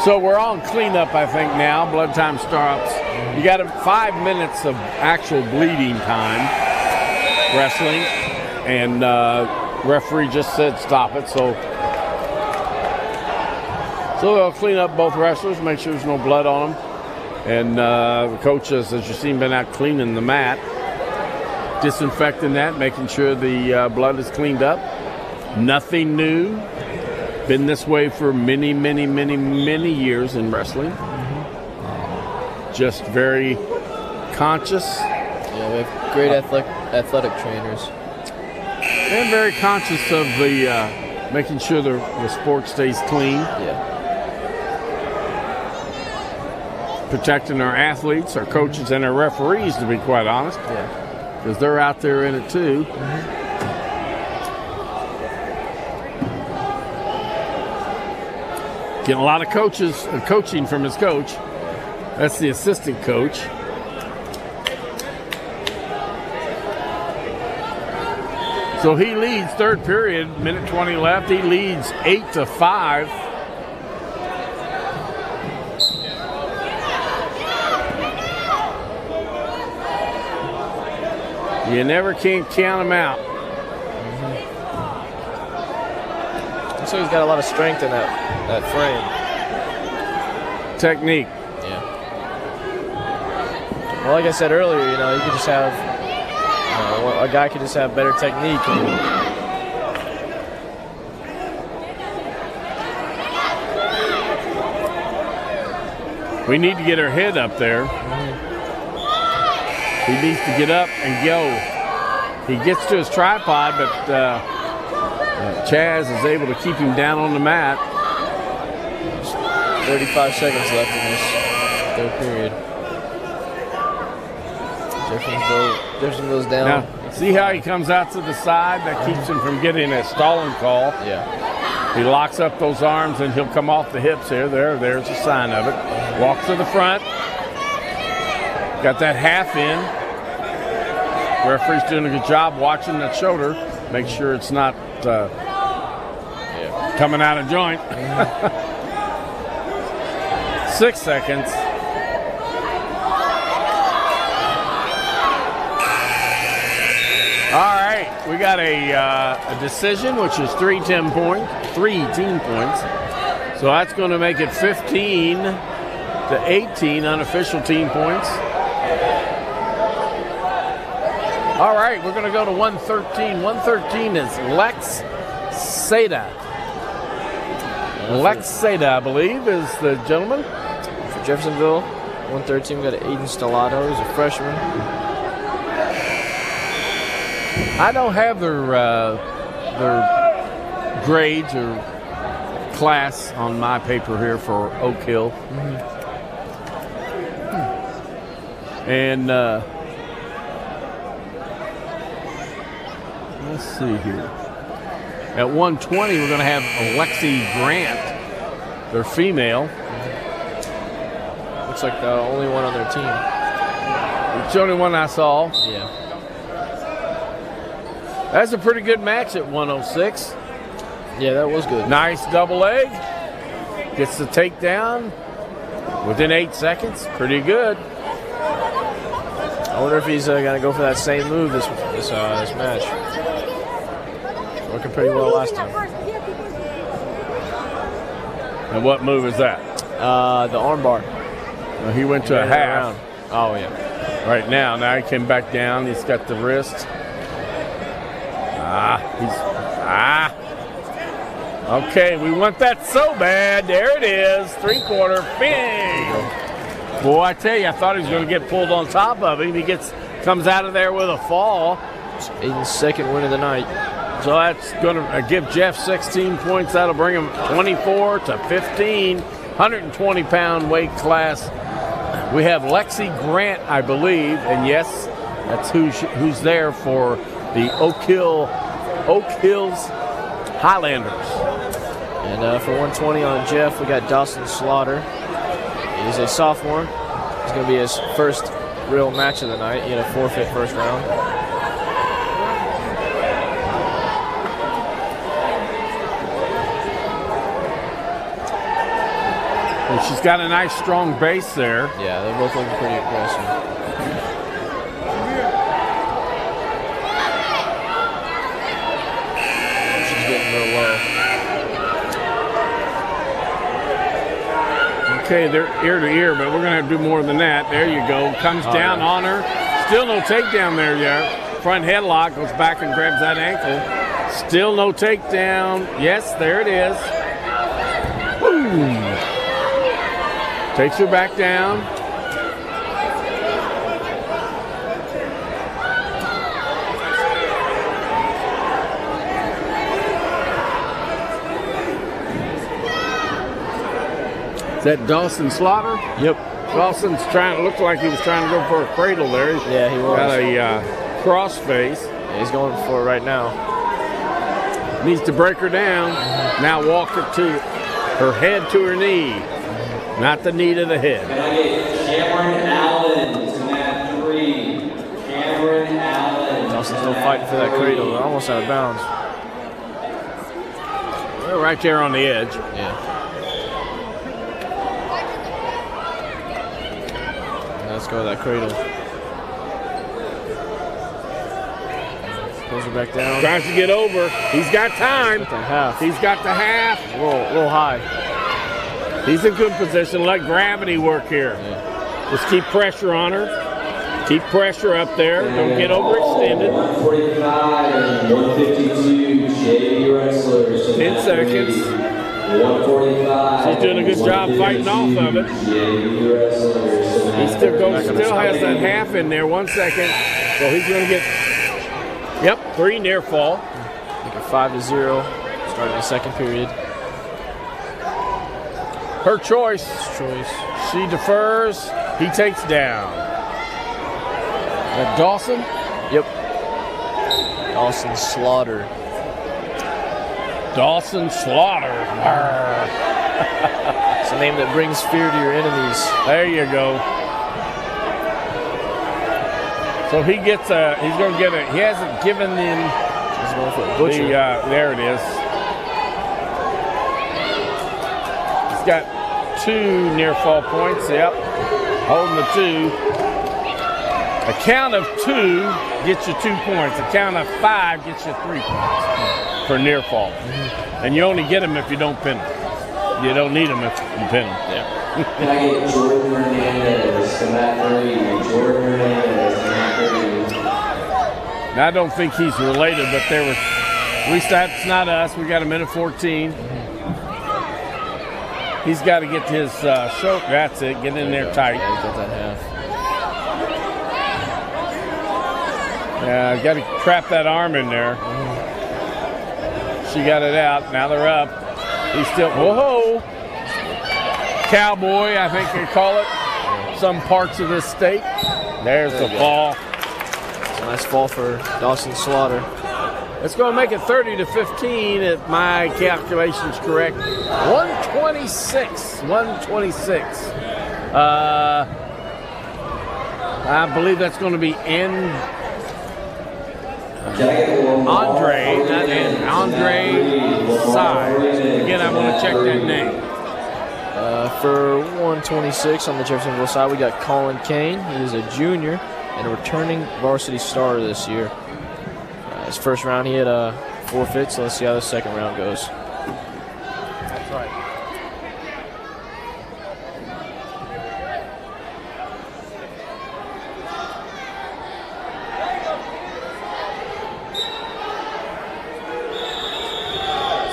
So we're on cleanup, I think, now. Blood time stops. You got 5 minutes of actual bleeding time wrestling, and So they'll clean up both wrestlers, make sure there's no blood on them. And the coaches, as you've seen, been out cleaning the mat, disinfecting that, making sure the blood is cleaned up. Nothing new. Been this way for many, many, many, many years in wrestling. Just very conscious. Yeah, we have great athletic trainers. And very conscious of the making sure the sport stays clean. Yeah. Protecting our athletes, our coaches, and our referees, to be quite honest. Yeah. Because they're out there in it too. Getting a lot of coaching from his coach. That's the assistant coach. So he leads third period, minute 20 left. He leads 8-5. You never can count him out. So he's got a lot of strength in that frame. Technique. Yeah. Well, like I said earlier, you could just have a guy could just have better technique. We need to get our head up there. He needs to get up and go. He gets to his tripod, but Chaz is able to keep him down on the mat. 35 seconds left in this third period. Jeffersonville's down. Now, see how he comes out to the side? That keeps him from getting a stalling call. Yeah. He locks up those arms, and he'll come off the hips here. There's a sign of it. Walk to the front. Got that half in. Referee's doing a good job watching that shoulder. Make sure it's not coming out of joint. 6 seconds. All right, we got a decision, which is 3 team points. So that's going to make it 15-18 unofficial team points. All right, we're going to go to 113. 113 is Lex Seda. Lex Seda, I believe, is the gentleman. For Jeffersonville, 113, we got Aiden Stellato, who's a freshman. I don't have their grades or class on my paper here for Oak Hill. And let's see here. At 120, we're going to have Alexi Grant, their female. Looks like the only one on their team. It's the only one I saw. Yeah. That's a pretty good match at 106. Yeah, that was good. Nice double leg. Gets the takedown within 8 seconds. Pretty good. I wonder if he's going to go for that same move this match. Working pretty well last time. And what move is that? The armbar. Well, he went to a half. Around. Oh, yeah. Right now he came back down. He's got the wrist. Okay, we want that so bad. There it is. 3/4. Bing. Boy, I tell you, I thought he was going to get pulled on top of him. He comes out of there with a fall. It's Aiden's second win of the night. So that's going to give Jeff 16 points. That'll bring him 24-15. 120-pound weight class. We have Lexi Grant, I believe, and yes, that's who's there for the Oak Hills Highlanders. And for 120 on Jeff, we got Dawson Slaughter. He's a sophomore. It's going to be his first real match of the night. He had a forfeit first round. And she's got a nice strong base there. Yeah, they're both looking pretty aggressive. She's getting real low. Okay, they're ear to ear, but we're going to have to do more than that. There you go. Comes down on her. Still no takedown there yet. Front headlock, goes back and grabs that ankle. Still no takedown. Yes, there it is. Woo. Takes her back down. Is that Dawson Slaughter? Yep. Dawson's looked like he was trying to go for a cradle there. Yeah, he was. Got a crossface. Yeah, he's going for it right now. Needs to break her down. Now walk her to her head to her knee. Not the knee to the head. Can I get Cameron Allen to mat 3? Cameron Allen. Dawson's still fighting for that cradle. They're almost out of bounds. Well, right there on the edge. Yeah. Let's go with that cradle. Pulls her back down. Tries to get over. He's got time. Got the half. He's got the half. A little high. He's in good position. Let gravity work here. Yeah. Just keep pressure on her. Keep pressure up there. Don't get overextended. 145 and 152 JV wrestlers. 10 seconds. 145. She's doing a good job fighting off of it. JV wrestlers. He still has that half in there. 1 second. So he's going to get, 3 near fall. Make it 5-0. Starting the second period. Her choice. She defers. He takes down. That Dawson? Yep. Dawson Slaughter. Dawson Slaughter. It's a name that brings fear to your enemies. There you go. So he gets he's going to get he hasn't given in He's going for a butcher. there it is. He's got 2 near fall points, holding the 2. A count of 2 gets you 2 points. A count of 5 gets you 3 points for near fall. And you only get them if you don't pin them. You don't need them if you pin them. Can I get Jordan Hernandez to mat 3? Jordan Hernandez to mat 3. Now, I don't think he's related, but there was, at least that's not us. We got a minute 14. He's got to get his shoulder. That's it. Get in there tight. Yeah, he's got that half. Yeah, got to trap that arm in there. She got it out. Now they're up. He's still, whoa! Cowboy, I think they call it. Some parts of this state. There's the fall. It's a nice fall for Dawson Slaughter. It's going to make it 30-15 if my calculation's correct. 126. I believe that's going to be Andre Side. Again, I'm going to check that name. For 126 on the Jeffersonville side, we got Colin Kane. He is a junior and a returning varsity starter this year. His first round, he had a forfeit, so let's see how the second round goes. That's right.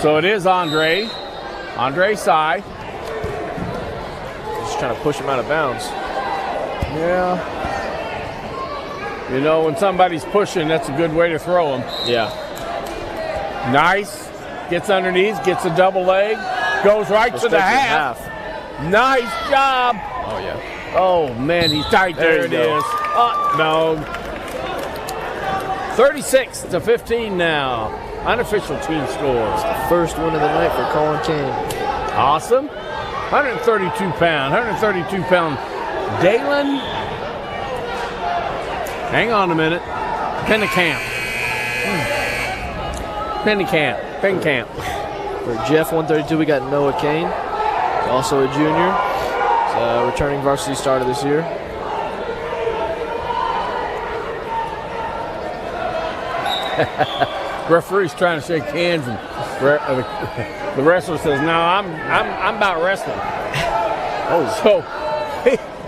So it is Andre Sy. Just trying to push him out of bounds. Yeah. You know, when somebody's pushing, that's a good way to throw them. Yeah. Nice. Gets underneath, gets a double leg, goes right to the half. Nice job. Oh, yeah. Oh, man, he's tight there. It is. No. 36-15 now. Unofficial team scores. First win of the night for Colin Kane. Awesome. 132 pound Dalen. Hang on a minute. Pennicamp. For Jeff 132, we got Noah Kane, also a junior. He's a returning varsity starter this year. Referee's trying to shake hands, and the wrestler says, "No, I'm about wrestling." Oh, so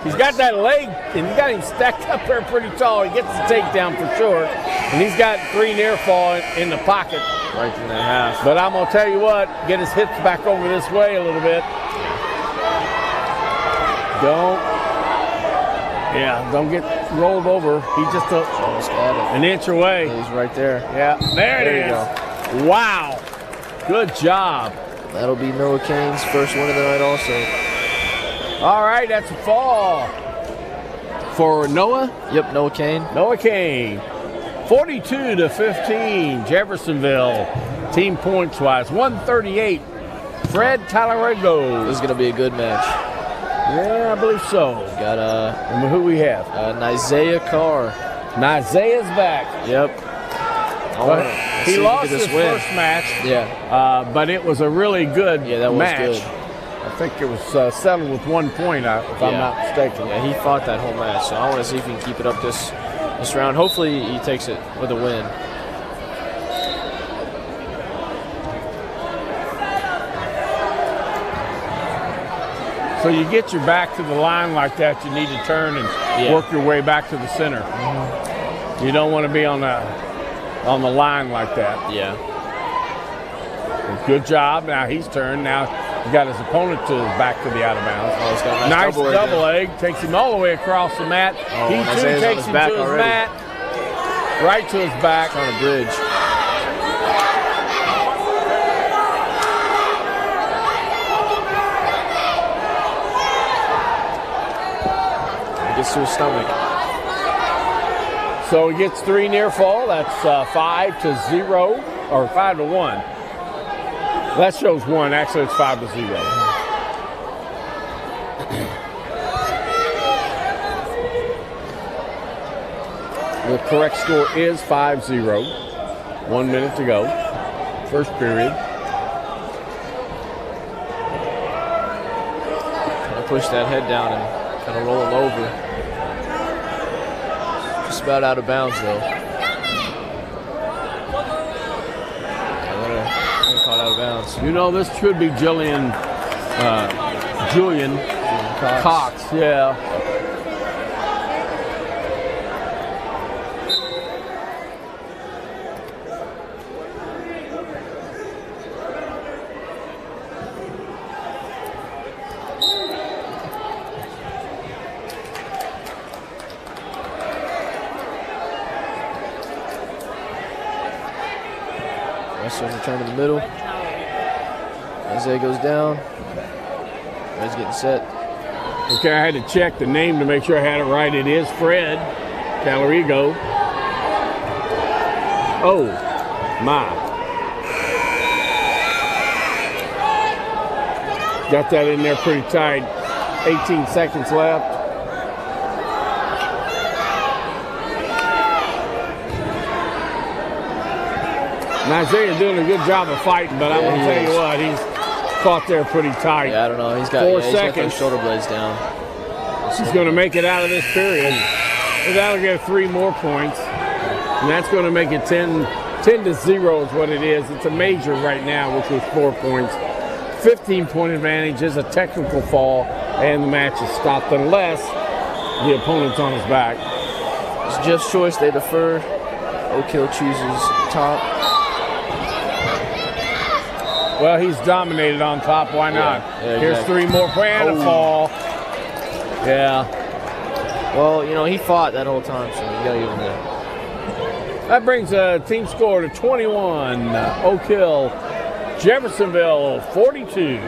he's got that leg, and you got him stacked up there pretty tall. He gets the takedown for sure, and he's got 3 near fall in the pocket. Right in that half. But I'm gonna tell you what, get his hips back over this way a little bit. Don't get rolled over. He's just an inch away. He's right there. Yeah, there it is. You go. Wow, good job. That'll be Noah Kane's first win of the night also. All right, that's a fall for Noah. Yep, Noah Kane. Noah Kane, 42-15, Jeffersonville. Team points wise, 138. Fred Talarigo. This is going to be a good match. Yeah, I believe so. Got and who we have? Isaiah Carr. Isaiah's back. Yep. He lost his first match. Yeah. But it was a really good match. Good. I think it was settled with 1 point, if I'm not mistaken. Yeah, he fought that whole match, so I want to see if he can keep it up this round. Hopefully he takes it with a win. So you get your back to the line like that, you need to turn and work your way back to the center. Mm-hmm. You don't want to be on the line like that. Yeah. Good job. Now he's turned. Now he got his opponent to his back to the out of bounds. Oh, he's got a nice double leg. Takes him all the way across the mat. Oh, he too takes him to his mat. Right to his back. On a bridge. Gets to his stomach. So he gets 3 near fall. That's 5-0 or 5-1. That shows 1. Actually, it's 5-0. The correct score is 5-0. 1 minute to go. First period. Trying to push that head down and kind of roll him over. Just about out of bounds, though. Caught out of bounds. You know, this should be Julian Cox. Yeah. Wrestlers return to the middle. Isaiah goes down. He's getting set. Okay, I had to check the name to make sure I had it right. It is Fred Talarigo. Oh, my. Got that in there pretty tight. 18 seconds left. And Isaiah doing a good job of fighting, but I'm going to tell you what, he's caught there pretty tight. Yeah, I don't know. He's got 4 seconds. seconds. Got those shoulder blades down. He's going to make it out of this period. That'll get 3 more points. And that's going to make it 10-0 is what it is. It's a major right now, which was 4 points. 15-point advantage is a technical fall, and the match is stopped unless the opponent's on his back. It's Jeff's choice. They defer. Oak Hill chooses top. Well, he's dominated on top. Why not? Yeah, Here's 3 more points and a fall. Yeah. Well, you know, he fought that whole time, so you got to give him that. That brings a team score to 21. Oak Hill, Jeffersonville, 42.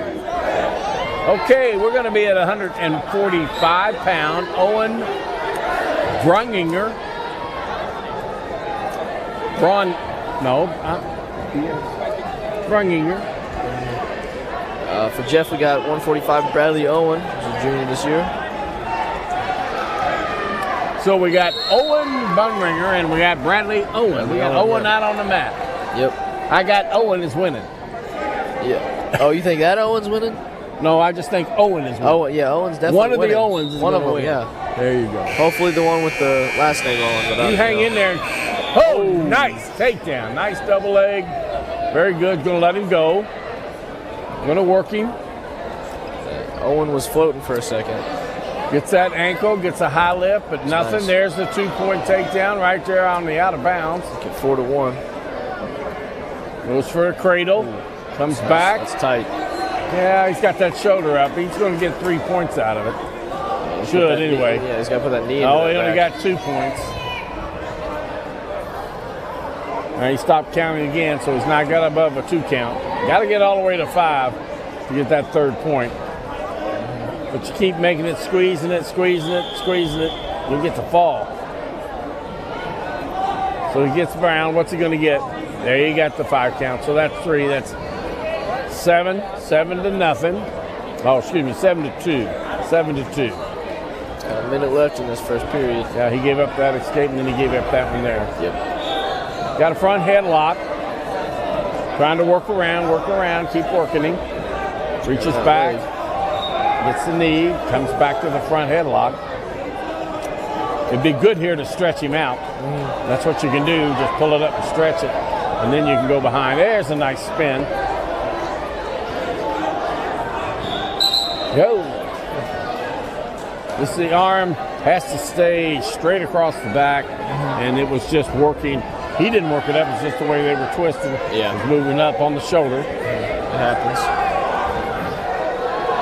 Okay, we're going to be at 145-pound. Owen Brunginger. Brunginger. For Jeff, we got 145 Bradley Owen, who's a junior this year. So we got Owen Brunginger and we got Bradley Owen. We got Owen out on the mat. Yep. I got Owen is winning. Yeah. Oh, you think that Owen's winning? No, I just think Owen is winning. Oh, yeah, Owen's definitely one of winning. the Owens is one of them, win. yeah. There you go. Hopefully the one with the last name Owen. You hang in there. Oh, nice takedown. Nice double leg. Very good. Going to let him go. Going to work him. Owen was floating for a second. Gets that ankle, gets a high lift, but nothing. nice. There's the 2-point takedown right there on the out of bounds. Get 4-1. Goes for a cradle. Comes back. That's tight. Yeah, he's got that shoulder up. He's going to get 3 points out of it. Should anyway. Yeah, he's got to put that knee in. Oh, he only got 2 points. Now he stopped counting again, so he's not got above a 2 count. Got to get all the way to 5 to get that 3rd point. But you keep making it, squeezing it, you'll get the fall. So he gets Brown. What's he going to get? There you got the 5 count. So that's 3. That's 7 to nothing. Oh, excuse me, 7-2. 7-2. Got a minute left in this first period. Yeah, he gave up that escape, and then he gave up that one there. Yep. Got a front headlock. Trying to work around, keep working him. Reaches back, gets the knee, comes back to the front headlock. It'd be good here to stretch him out. That's what you can do, just pull it up and stretch it, and then you can go behind. There's a nice spin. Go. This is the arm, has to stay straight across the back, and it was just working. He didn't work it up, it's just the way they were twisting. Yeah. It was moving up on the shoulder. It happens.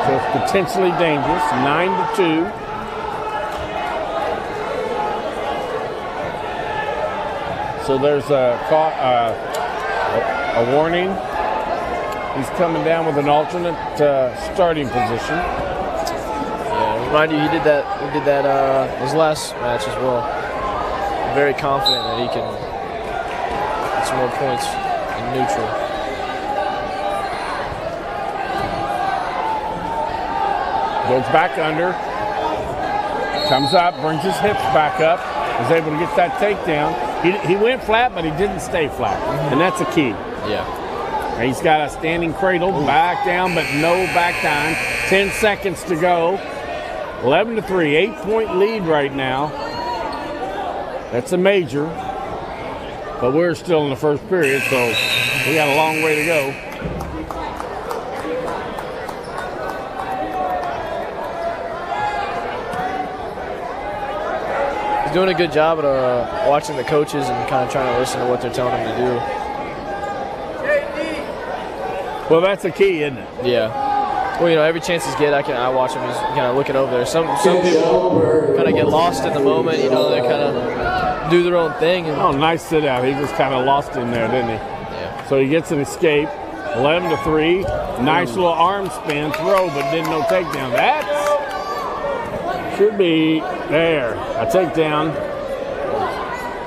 So it's potentially dangerous, 9-2. So there's a warning. He's coming down with an alternate starting position. Yeah, remind you, he did that his last match as well. I'm very confident that he can get some more points in neutral. Goes back under. Comes up, brings his hips back up. Is able to get that takedown. He went flat, but he didn't stay flat. And that's a key. Yeah. He's got a standing cradle, back down, but no back time. 10 seconds to go. 11-3, 8-point lead right now. That's a major. But we're still in the first period, so we got a long way to go. He's doing a good job at watching the coaches and kind of trying to listen to what they're telling him to do. Well, that's a key, isn't it? Yeah. Well, you know, every chance he's get, I watch him. He's kind of looking over there. Some people kind of get lost in the moment. You know, they kind of do their own thing. And oh, nice sit out. He just kind of lost in there, didn't he? Yeah. So he gets an escape. 11-3. Nice little arm spin throw, but didn't no takedown. That should be there. A takedown.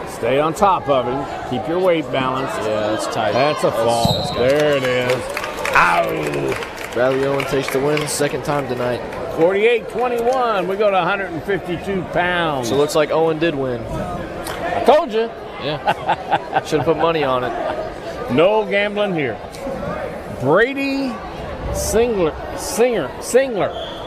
Stay on top of him. Keep your weight balanced. Yeah, that's tight. That's a fall. There it is. Ow! Bradley Owen takes the win, second time tonight. 48-21. We go to 152 pounds. So it looks like Owen did win. I told you. Yeah. Should have put money on it. No gambling here. Brady Singler.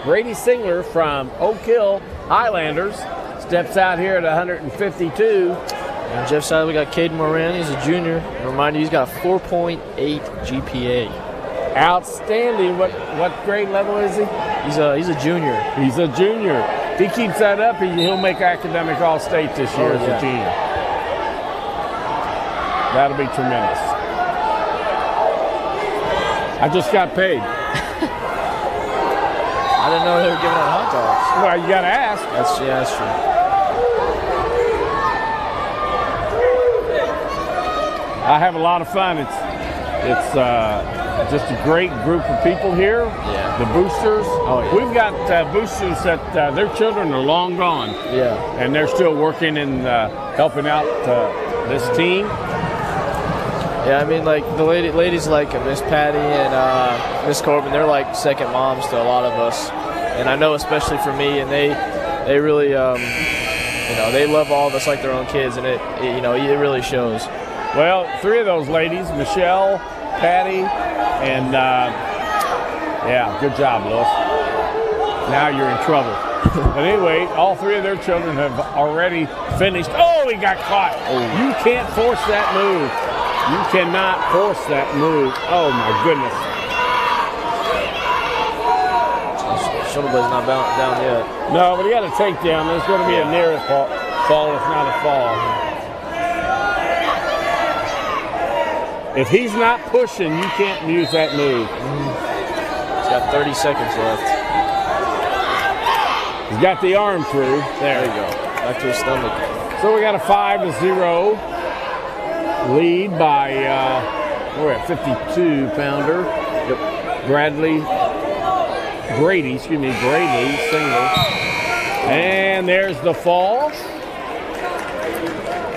Brady Singler from Oak Hill Highlanders steps out here at 152. And Jeff side, we got Caden Moran. He's a junior. And remind you, he's got a 4.8 GPA. Outstanding. What grade level is he? He's a junior. He's a junior. If he keeps that up, he'll make academic all-state this year as a junior. That'll be tremendous. I just got paid. I didn't know they were giving out hot dogs. Well, you got to ask. That's true. I have a lot of fun. It's just a great group of people here. Yeah. The boosters. Oh, yeah. We've got boosters that their children are long gone. Yeah. And they're still working and helping out this team. Yeah, I mean, like the ladies like Miss Patty and Miss Corbin, they're like second moms to a lot of us, and I know especially for me. And they really, they love all of us like their own kids, and it really shows. Well, 3 of those ladies, Michelle, Patty, and good job, Lewis. Now you're in trouble. But anyway, all 3 of their children have already finished. Oh, he got caught. Oh. You can't force that move. You cannot force that move. Oh, my goodness. shoulder blade's not down yet. No, but he got a takedown. There's going to be a near fall. It's not a fall. If he's not pushing, you can't use that move. He's got 30 seconds left. He's got the arm through. There you go. Back to his stomach. So we got a 5-0 lead by, we're at 52-pounder. Yep. Brady single. And there's the fall.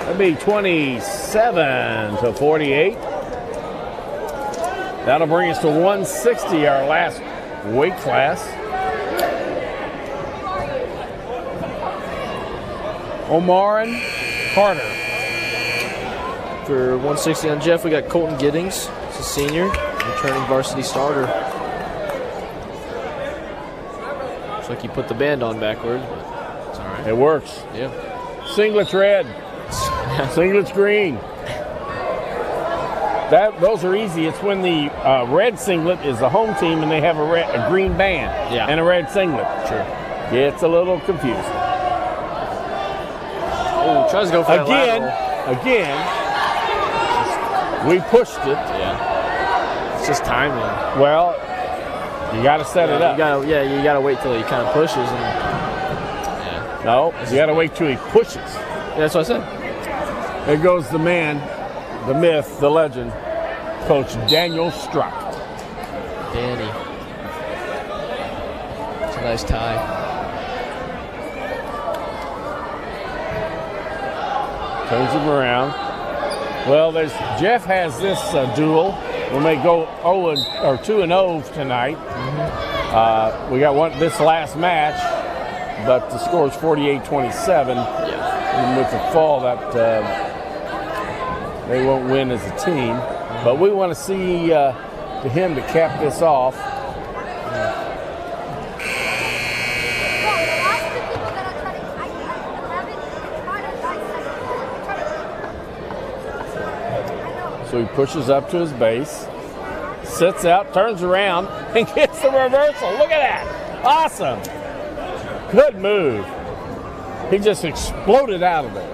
That'd be 27-48. That'll bring us to 160, our last weight class. Omar and Carter. For 160 on Jeff, we got Colton Giddings. He's a senior, returning varsity starter. Looks like he put the band on backwards, but it's all right. It works. Yeah. Singlets red. Singlets green. Those are easy. It's when the red singlet is the home team and they have a green band and a red singlet. Sure. It's a little confusing. Oh, tries to go for that lateral. Again, we pushed it. Yeah. It's just timing. Well, you got to set it up. You gotta wait till he kind of pushes. And, No, you got to wait till he pushes. Yeah, that's what I said. There goes the man, the myth, the legend, Coach Daniel Strzok. Danny. It's a nice tie. Turns him around. Well, Jeff has this duel. We may go 2-0 tonight. We got this last match, but the score is 48-27. And with the fall, that they won't win as a team. But we want to see to him to cap this off. So he pushes up to his base, sits out, turns around, and gets the reversal. Look at that. Awesome. Good move. He just exploded out of there.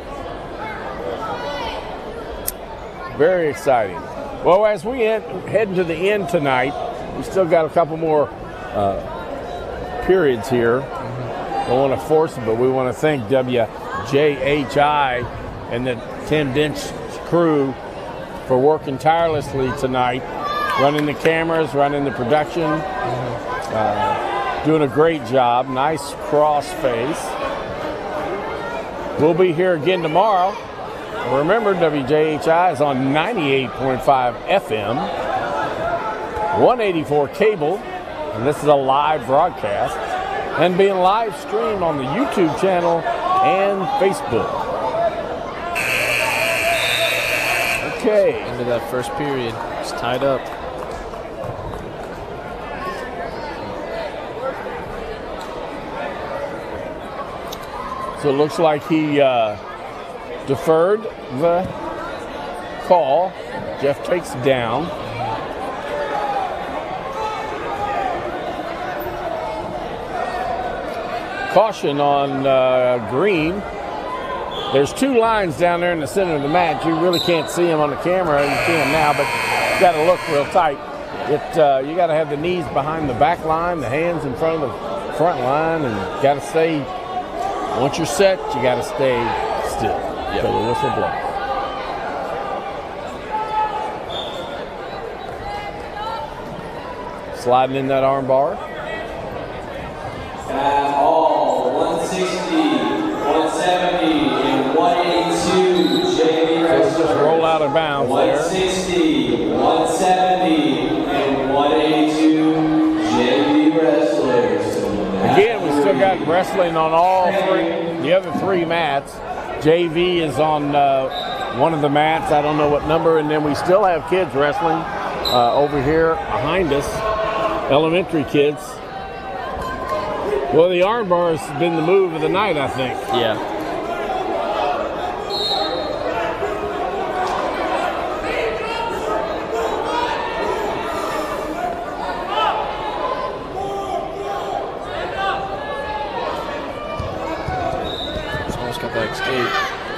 Very exciting. Well, as we head into the end tonight, we still got a couple more periods here. Don't want to force it, but we want to thank WJHI and the Tim Dench crew for working tirelessly tonight, running the cameras, running the production, doing a great job. Nice cross face. We'll be here again tomorrow. Remember, WJHI is on 98.5 FM, 184 cable, and this is a live broadcast, and being live streamed on the YouTube channel and Facebook. Okay. End of that first period. It's tied up. So it looks like he deferred the call. Jeff takes down. Caution on green. There's two lines down there in the center of the match. You really can't see them on the camera. You can now, but you got to look real tight. You got to have the knees behind the back line, the hands in front of the front line, and got to stay. Once you're set, you got to stay still until the whistle blows. Sliding in that arm bar. All 160, 170, and 182 JV wrestlers. Just roll out of bounds 160, 170, and 182 JV wrestlers. Again, we still got wrestling on all the other three mats. JV is on one of the mats. I don't know what number. And then we still have kids wrestling over here behind us, elementary kids. Well, the arm bar has been the move of the night, I think. Yeah.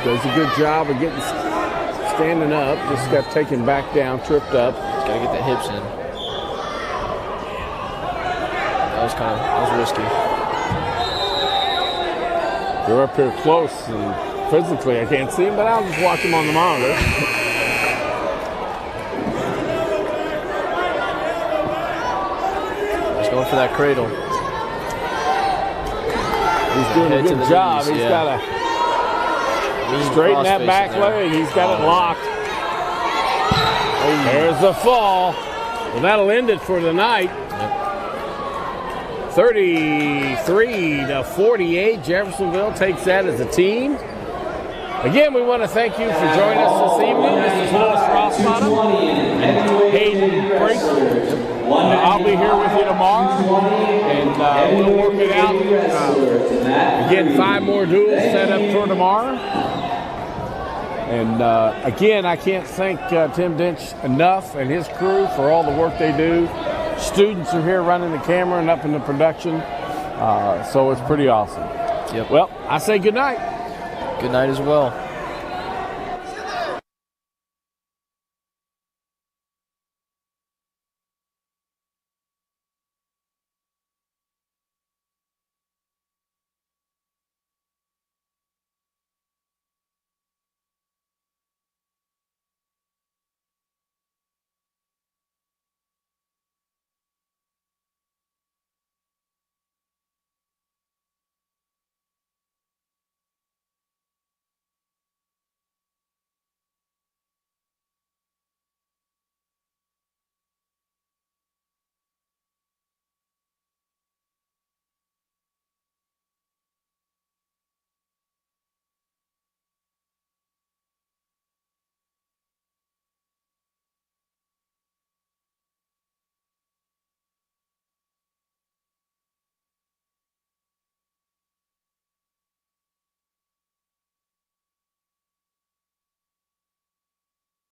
Does a good job of getting standing up. Just got taken back down, tripped up. Just gotta get the hips in. That was risky. They're up here close, and physically I can't see him, but I'll just watch him on the monitor. He's going for that cradle. He's doing a good job. He's got to straighten that back leg. He's got it locked. There's the fall. Well, that'll end it for the night. 33-48. Jeffersonville takes that as a team. Again, we want to thank you for joining us this evening. This is Louis Rossbottom and Hayden Brink. I'll be here with you tomorrow, and we'll work it out. Again, 5 more duels set up for tomorrow. And again, I can't thank Tim Dench enough and his crew for all the work they do. Students are here running the camera and up in the production, so it's pretty awesome. Yep. Well, I say good night. Good night as well.